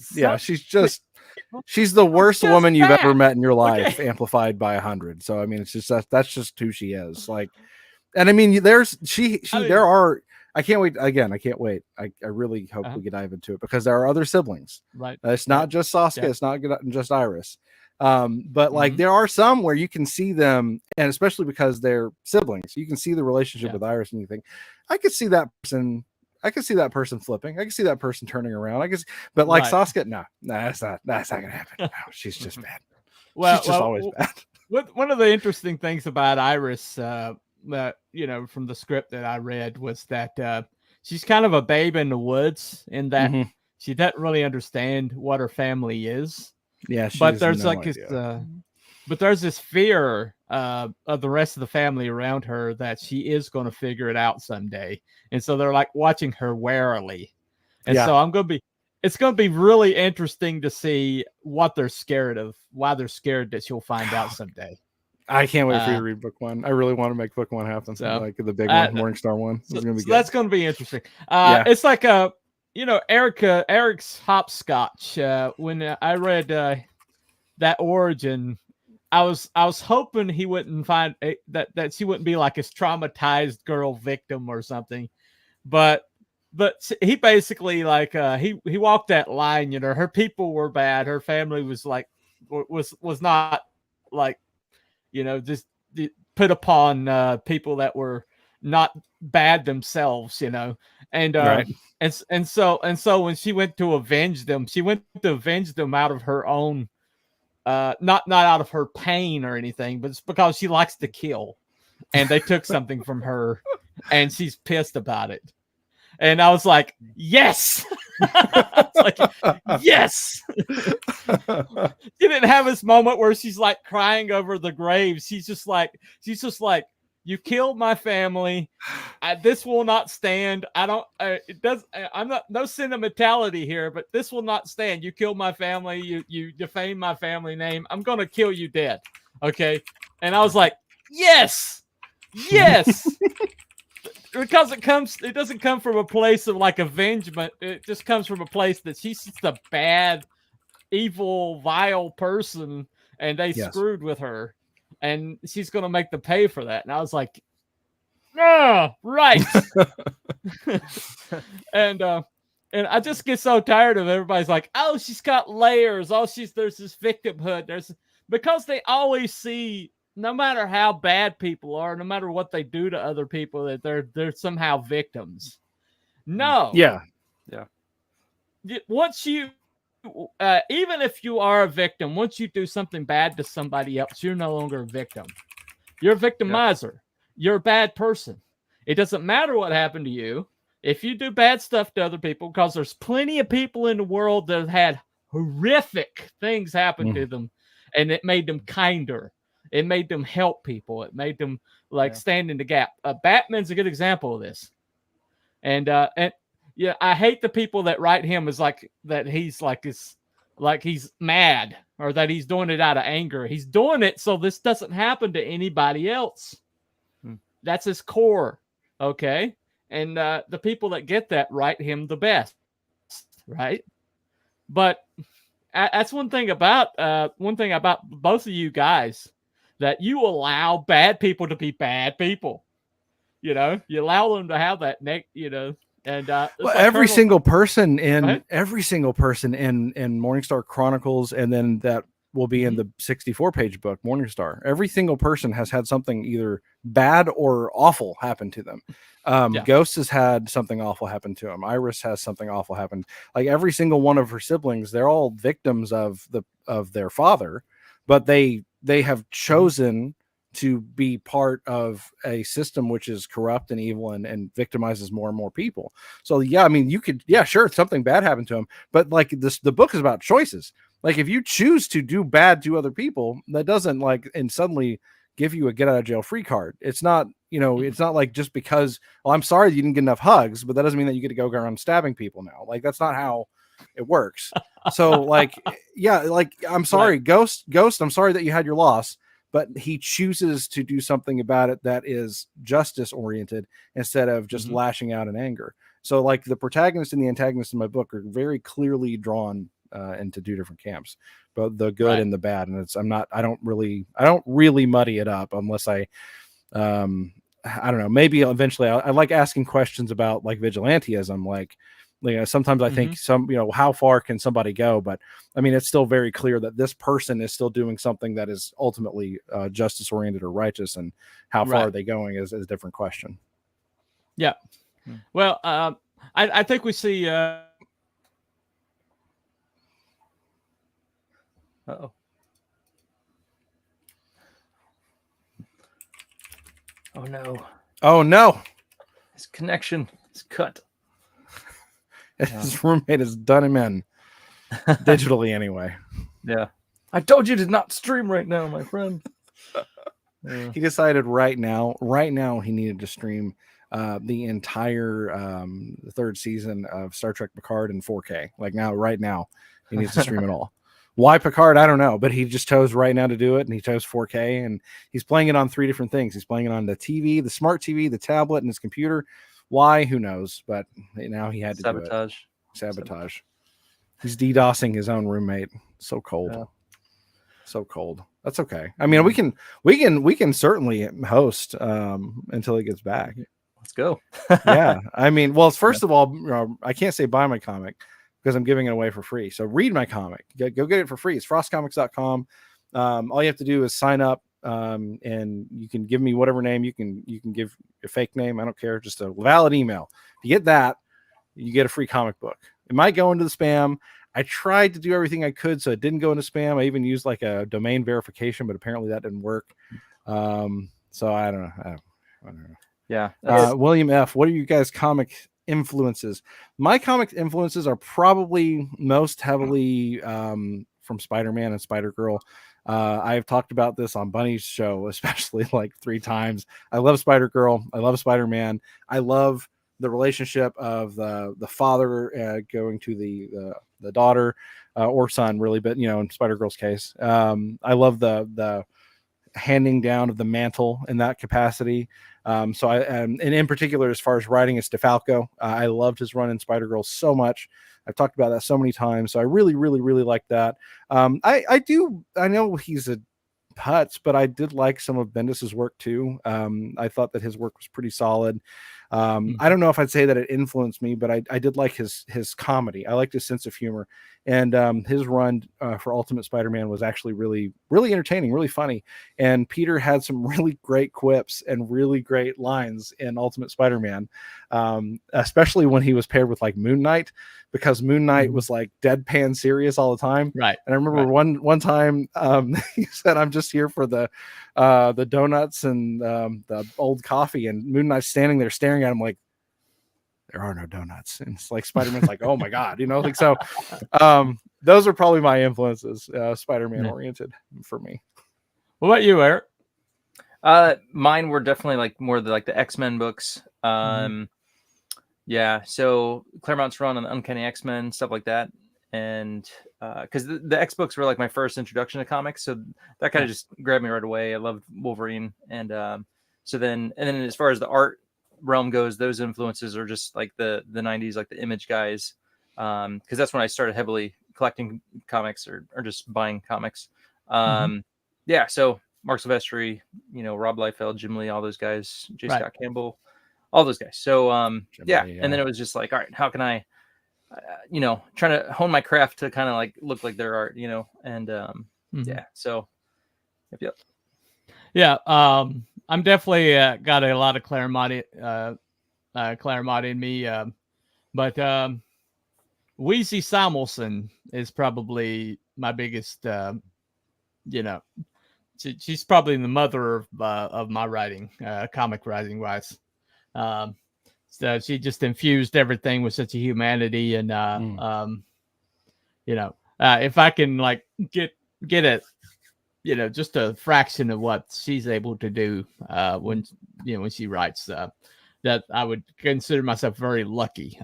She's the worst woman you've ever met in your life, amplified by 100. So I mean, it's just that's just who she is. Like, and I mean, there are. I can't wait. Again, I can't wait. I really hope we can dive into it because there are other siblings.
Right.
It's not just Sasuke. It's not just Iris. But like there are some where you can see them, and especially because they're siblings, you can see the relationship with Iris, and you think, I could see that person. I can see that person flipping. I can see that person turning around. But like Sasuke, no, that's not gonna happen. No, she's just bad. She's just always bad.
One of the interesting things about Iris, from the script that I read, was that she's kind of a babe in the woods in that she doesn't really understand what her family is.
Yeah,
but there's there's this fear of the rest of the family around her that she is going to figure it out someday, and so they're like watching her warily. And so I'm going to be it's going to be really interesting to see what they're scared of, why they're scared that she'll find out someday.
I can't wait for you to read book one. I really want to make book one happen.
So,
like the big one, Morningstar one. It's gonna be good.
That's going to be interesting. It's like Eric's hopscotch. When I read that origin, I was hoping he wouldn't find that she wouldn't be like his traumatized girl victim or something, but he basically like he walked that line. Her people were bad. Her family was like was not like just put upon people that were not bad themselves. And
right.
and so when she went to avenge them, out of her own. Not out of her pain or anything, but it's because she likes to kill, and they took something from her, and she's pissed about it. And I was like, yes, yes. She didn't have this moment where she's like crying over the grave. She's just like, you killed my family. This will not stand. I'm not no sentimentality here, but this will not stand. You killed my family. You defamed my family name. I'm going to kill you dead. Okay. And I was like, yes, because it doesn't come from a place of like avengement. It just comes from a place that she's just a bad, evil, vile person, and they screwed with her. And she's going to make them pay for that. And I was like, no, right. and I just get so tired of everybody's like, oh, she's got layers. Oh, there's this victimhood. Because they always see, no matter how bad people are, no matter what they do to other people, that they're somehow victims. No.
Yeah.
Once you, even if you are a victim, once you do something bad to somebody else, you're no longer a victim. You're a victimizer. Yeah. You're a bad person. It doesn't matter what happened to you. If you do bad stuff to other people, because there's plenty of people in the world that have had horrific things happen to them, and it made them kinder. It made them help people. It made them stand in the gap. Batman's a good example of this. And I hate the people that write him as like that. He's like this, like he's mad or that he's doing it out of anger. He's doing it so this doesn't happen to anybody else. That's his core. Okay. And the people that get that write him the best. Right. But that's one thing about both of you guys, that you allow bad people to be bad people. You allow them to have that and
well, every single person in Morningstar Chronicles, and then that will be in the 64-page book Morningstar. Every single person has had something either bad or awful happen to them. Ghost has had something awful happen to him. Iris has something awful happen. Like every single one of her siblings, they're all victims of their father, but they have chosen to be part of a system which is corrupt and evil and victimizes more and more people. So you could, sure, something bad happened to him, but like the book is about choices. Like if you choose to do bad to other people, that doesn't and suddenly give you a get out of jail free card. It's not, it's not like just because, I'm sorry you didn't get enough hugs, but that doesn't mean that you get to go around stabbing people now. Like that's not how it works. So I'm sorry, Ghost, I'm sorry that you had your loss, but he chooses to do something about it that is justice oriented instead of just lashing out in anger. So like the protagonist and the antagonist in my book are very clearly drawn into two different camps, but the good and the bad. And I don't really muddy it up unless I don't know, maybe eventually I like asking questions about like vigilantism. Sometimes I think how far can somebody go? But I mean, it's still very clear that this person is still doing something that is ultimately justice oriented or righteous, and how far are they going is a different question.
Yeah. Well, I think we see.
Uh-oh. Oh no.
Oh no.
His connection is cut.
His roommate has done him in digitally anyway.
Yeah. I told you to not stream right now, my friend.
He decided right now he needed to stream the entire third season of Star Trek Picard in 4K. Like right now, he needs to stream it all. Why Picard? I don't know, but he just chose right now to do it, and he chose 4K, and he's playing it on 3 different things. He's playing it on the TV, the smart TV, the tablet, and his computer. Why? Who knows? But now he had to do it. Sabotage. He's DDoSing his own roommate. So cold. Yeah. So cold. That's okay. I mean, we can certainly host until he gets back.
Let's go.
Yeah. I mean, well, first of all, I can't say buy my comic because I'm giving it away for free. So read my comic. Go get it for free. It's frostcomics.com. All you have to do is sign up, and you can give me whatever name you can give a fake name. I don't care. Just a valid email. If you get that, you get a free comic book. It might go into the spam. I tried to do everything I could so it didn't go into spam. I even used like a domain verification, but apparently that didn't work. So I don't know.
Yeah.
William F., what are you guys' comic influences? My comic influences are probably most heavily from Spider-Man and Spider-Girl. I've talked about this on Bunny's show, especially like 3 times. I love Spider-Girl. I love Spider-Man. I love the relationship of the father going to the daughter or son, really, but in Spider-Girl's case, I love the handing down of the mantle in that capacity. So and in particular, as far as writing, it's DeFalco. I loved his run in Spider-Girl so much. I've talked about that so many times. So I really, really, really like that. I know he's a putz, but I did like some of Bendis's work too. I thought that his work was pretty solid. I don't know if I'd say that it influenced me, but I did like his comedy. I liked his sense of humor, and his run for Ultimate Spider-Man was actually really, really entertaining, really funny. And Peter had some really great quips and really great lines in Ultimate Spider-Man, especially when he was paired with like Moon Knight, because Moon Knight was like deadpan serious all the time.
Right.
And I remember one time he said, "I'm just here for the donuts and the old coffee," and Moon Knight's standing there staring at him like, "There are no donuts." And it's like Spider-Man's like, "Oh my God," like so. Those are probably my influences, Spider-Man oriented for me.
What about you, Eric?
Mine were definitely like more the X-Men books. Yeah, so Claremont's run on the Uncanny X-Men, stuff like that. And because the X books were like my first introduction to comics, so that kind of just grabbed me right away. I loved Wolverine, and then as far as the art realm goes, those influences are just like the 90s, like the Image guys, because that's when I started heavily collecting comics or just buying comics. Yeah, so Mark Silvestri, Rob Liefeld, Jim Lee, all those guys, J. Scott Campbell, all those guys. So and then it was just like, all right, how can I trying to hone my craft to kind of like look like their art, and so
I'm definitely got a lot of Claremont in me, but Weezy Samuelson is probably my biggest, she's probably the mother of my writing, comic writing wise. So she just infused everything with such a humanity, and if I can like get it, just a fraction of what she's able to do when she writes, that I would consider myself very lucky.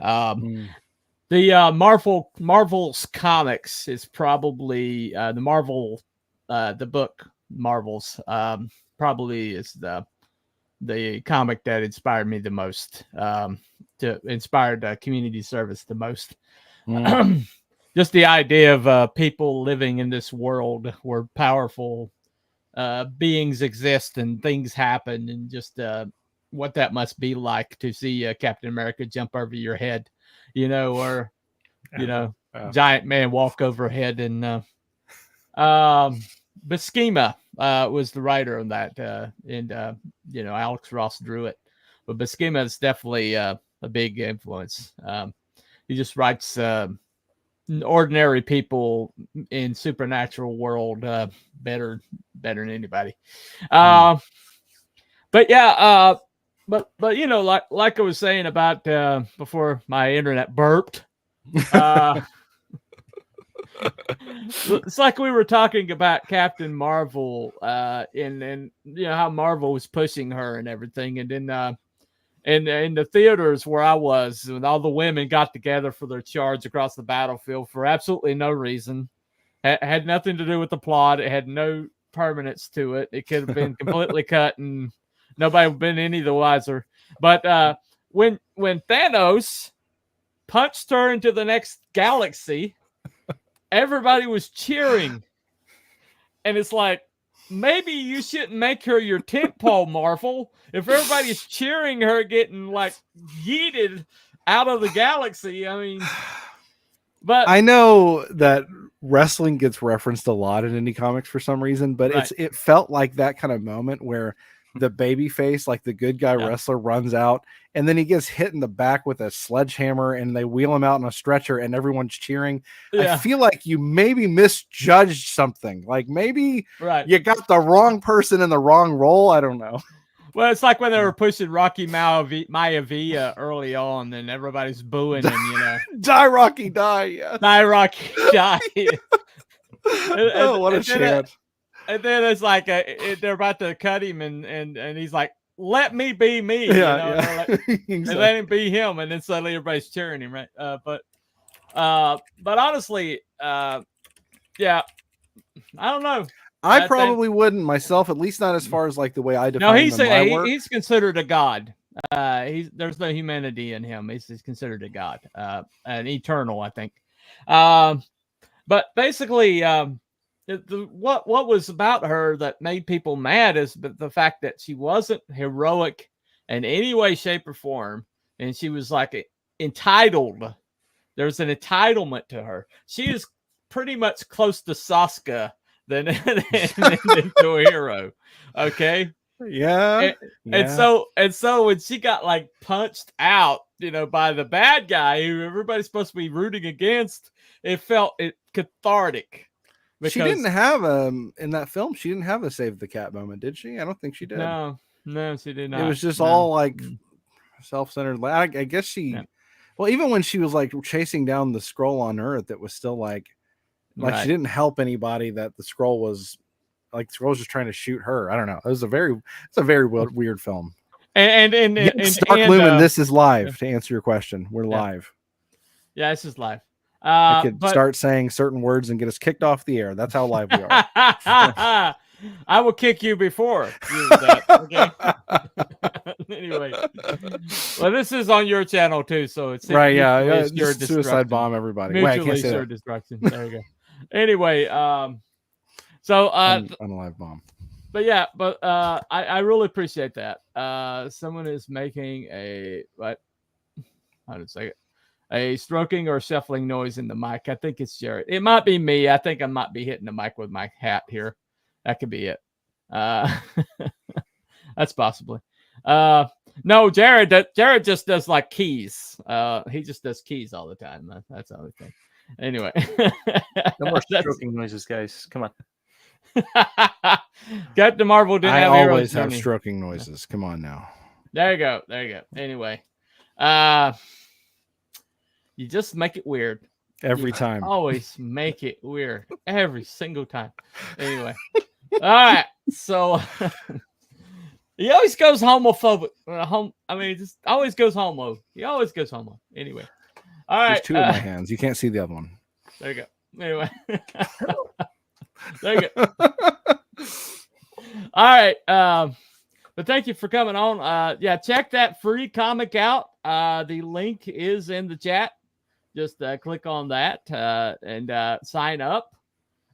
The Marvel's comics is probably the book Marvels probably is the comic that inspired me the most, inspired community service the most. Just the idea of people living in this world where powerful beings exist and things happen, and just what that must be like to see Captain America jump over your head, or giant man walk overhead. And Buscema was the writer on that, and Alex Ross drew it. But Buscema is definitely a big influence. He just writes ordinary people in supernatural world better than anybody. But like I was saying about before my internet burped. It's like we were talking about Captain Marvel, and how Marvel was pushing her and everything, and then in the theaters where I was, when all the women got together for their charge across the battlefield for absolutely no reason. Had nothing to do with the plot. It had no permanence to it. It could have been completely cut and nobody would have been any the wiser. But when Thanos punched her into the next galaxy, everybody was cheering. And it's like, maybe you shouldn't make her your tentpole, Marvel. If everybody's cheering her getting like yeeted out of the galaxy, I mean, but
I know that wrestling gets referenced a lot in indie comics for some reason, but it felt like that kind of moment where the baby face, like the good guy wrestler, runs out and then he gets hit in the back with a sledgehammer and they wheel him out in a stretcher and everyone's cheering. I feel like you maybe misjudged something. Like maybe you got the wrong person in the wrong role. I don't know.
Well, it's like when they were pushing Rocky Maivia early on, and everybody's booing him, you know.
Die, Rocky, die. Yeah.
Die, Rocky, die.
Oh, what a chant.
And then it's like they're about to cut him, and he's like, "Let me be me,"
yeah.
Exactly. And let him be him, and then suddenly everybody's cheering him, right? But honestly, yeah, I don't know.
I probably wouldn't myself, at least not as far as like the way I define
he's considered a god. There's no humanity in him. He's considered a god, an eternal, I think. But basically, what was about her that made people mad is the fact that she wasn't heroic in any way, shape, or form, and she was like entitled. There's an entitlement to her. She is pretty much close to Sasuke than into a hero. Okay.
Yeah.
And so when she got like punched out, you know, by the bad guy who everybody's supposed to be rooting against, it felt cathartic.
She didn't have in that film, she didn't have a save the cat moment, did she? I don't think she did.
No, she did not.
It was just all like self-centered. I guess she well, even when she was like chasing down the scroll on Earth, it was still like she didn't help anybody. That the scroll was like the scroll was just trying to shoot her. I don't know. It's a very weird film.
And
Stark Lumen, this is live. To answer your question, we're live.
Yeah, this is live.
I could start saying certain words and get us kicked off the air. That's how live we are.
I will kick you before you do that. Okay. Anyway, well, this is on your channel too, so it's
right. Yeah, suicide bomb everybody.
Mutually assured destruction. There you go. Anyway, so
unalive bomb.
But yeah, I really appreciate that. Someone is making how to say it? A stroking or shuffling noise in the mic. I think it's Jared. It might be me. I think I might be hitting the mic with my hat here. That could be it. That's possibly. No, Jared just does like keys. He just does keys all the time. That's the only thing. Anyway.
No more stroking noises, guys. Come on.
Captain Marvel didn't have
always have stroking noises. Come on now.
There you go. Anyway. You just make it weird.
Every time.
Always make it weird. Every single time. Anyway. All right. So he always goes homophobic. Just always goes homo. He always goes homo. Anyway. All right.
There's two in my hands. You can't see the other one.
There you go. Anyway. There you go. All right. But thank you for coming on. Check that free comic out. The link is in the chat. Just click on that and sign up,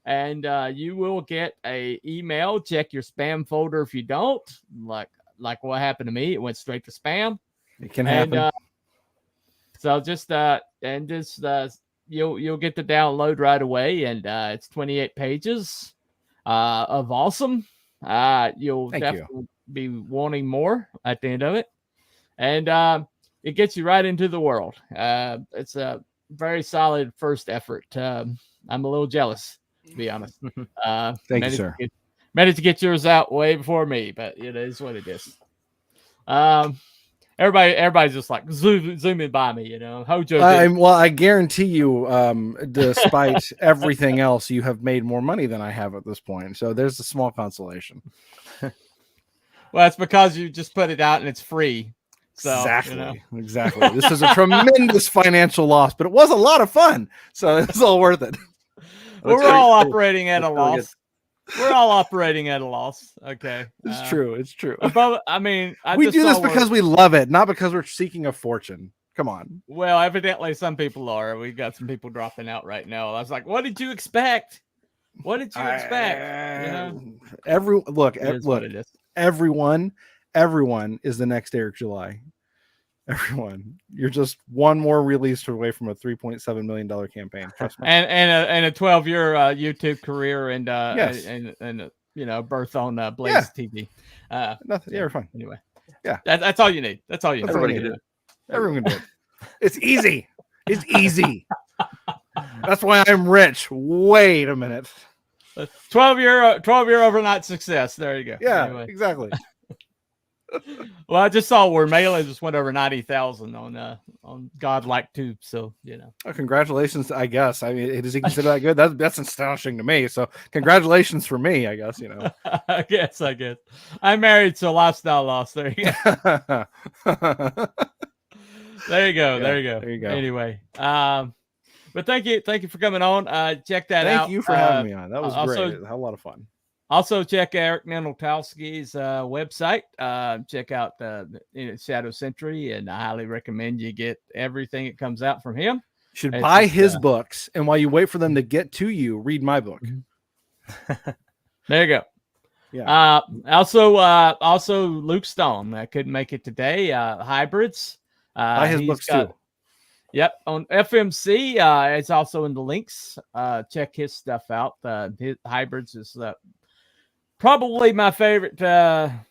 and you will get a email. Check your spam folder if you don't. Like what happened to me, it went straight to spam.
It can happen.
So you'll get the download right away, and it's 28 pages of awesome. You'll definitely be wanting more at the end of it, and it gets you right into the world. It's a very solid first effort. I'm a little jealous, to be honest.
Thank you, sir.
Managed to get yours out way before me, but it is what it is. Everybody's just like zooming by me, you know. Hojo.
I guarantee you, despite everything else, you have made more money than I have at this point. So there's a small consolation.
Well, it's because you just put it out and it's free. So,
exactly. Exactly. This is a tremendous financial loss, but it was a lot of fun. So it's all worth it.
We're all operating at a loss. We're all operating at a loss. Okay.
It's true. It's true.
I mean,
we do this because we love it, not because we're seeking a fortune. Come on.
Well, evidently some people are. We got some people dropping out right now. I was like, what did you expect? What did you expect?
Look, everyone is the next Eric July. Everyone, you're just one more release away from a $3.7 million campaign. Trust me.
And a 12-year YouTube career and
yes.
and birth on Blaze TV.
Nothing. Yeah, we're fine.
Anyway,
yeah,
that's all you need. That's all you need.
Everybody can do it. Everyone can do it. It's easy. It's easy. That's why I'm rich. Wait a minute.
12-year overnight success. There you go.
Yeah,
anyway.
Exactly.
Well, I just saw where Melee just went over 90,000 on Godlike Tube. So
Oh, congratulations! I guess. I mean, does he consider that good? That's astonishing to me. So, congratulations for me. I guess
I guess. I'm married, so lifestyle loss. There you go. There you go.
Yeah,
there you go.
There you go.
Anyway, but thank you for coming on. Check that out.
Thank you for having me on. That was great. It was a lot of fun.
Also, check Eric Nendeltowski's website. Check out Shadow Sentry, and I highly recommend you get everything that comes out from him.
You should buy his books, and while you wait for them to get to you, read my book.
There you go.
Yeah.
Also, Luke Stone. I couldn't make it today. Hybrids.
Buy his books too.
Yep, on FMC. It's also in the links. Check his stuff out. His Hybrids is probably my favorite.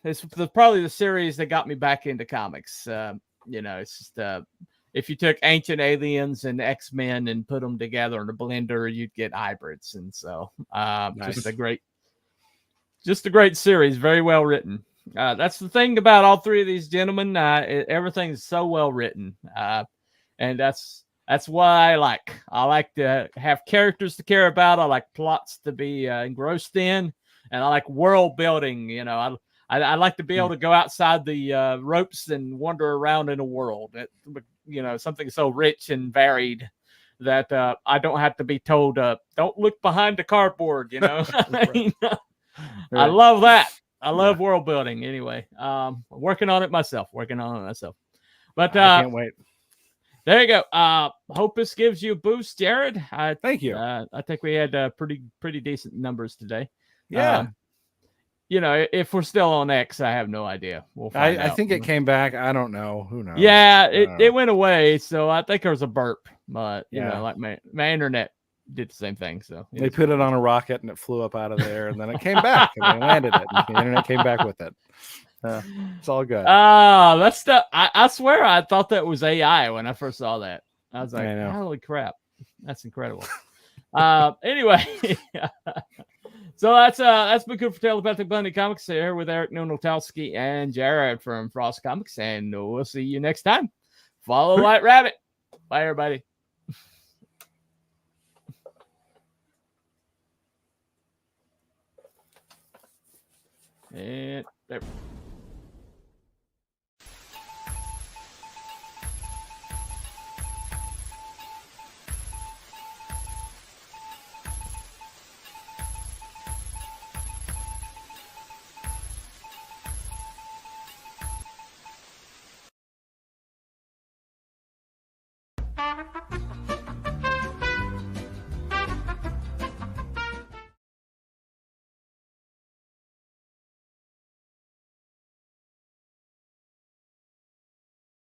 It's probably the series that got me back into comics. It's just if you took Ancient Aliens and X-Men and put them together in a blender, you'd get Hybrids. And so
Nice.
just a great series, very well written. That's the thing about all three of these gentlemen. Everything's so well written. And that's why I like to have characters to care about. I like plots to be engrossed in, and I like world building. I like to be able to go outside the ropes and wander around in a world. Something so rich and varied that I don't have to be told, don't look behind the cardboard.
Right.
I love that. I love world building. Anyway, working on it myself. But
I can't wait.
There you go. Hope this gives you a boost, Jared.
Thank you.
I think we had pretty decent numbers today.
Yeah.
If we're still on X, I have no idea. We'll find out.
I think it came back. I don't know. Who knows?
Yeah, it went away. So I think there was a burp. But
Yeah.
like my internet did the same thing. So
They put it on a rocket and it flew up out of there, and then it came back and they landed it. And the internet came back with it. It's all good.
That's I swear I thought that was AI when I first saw that. I was like, holy crap, that's incredible. Anyway, so that's been good for Telepathic Bunny Comics here with Eric Nendeltowski and Jared from Frost Comics, and we'll see you next time. Follow White Rabbit. Bye, everybody. And there.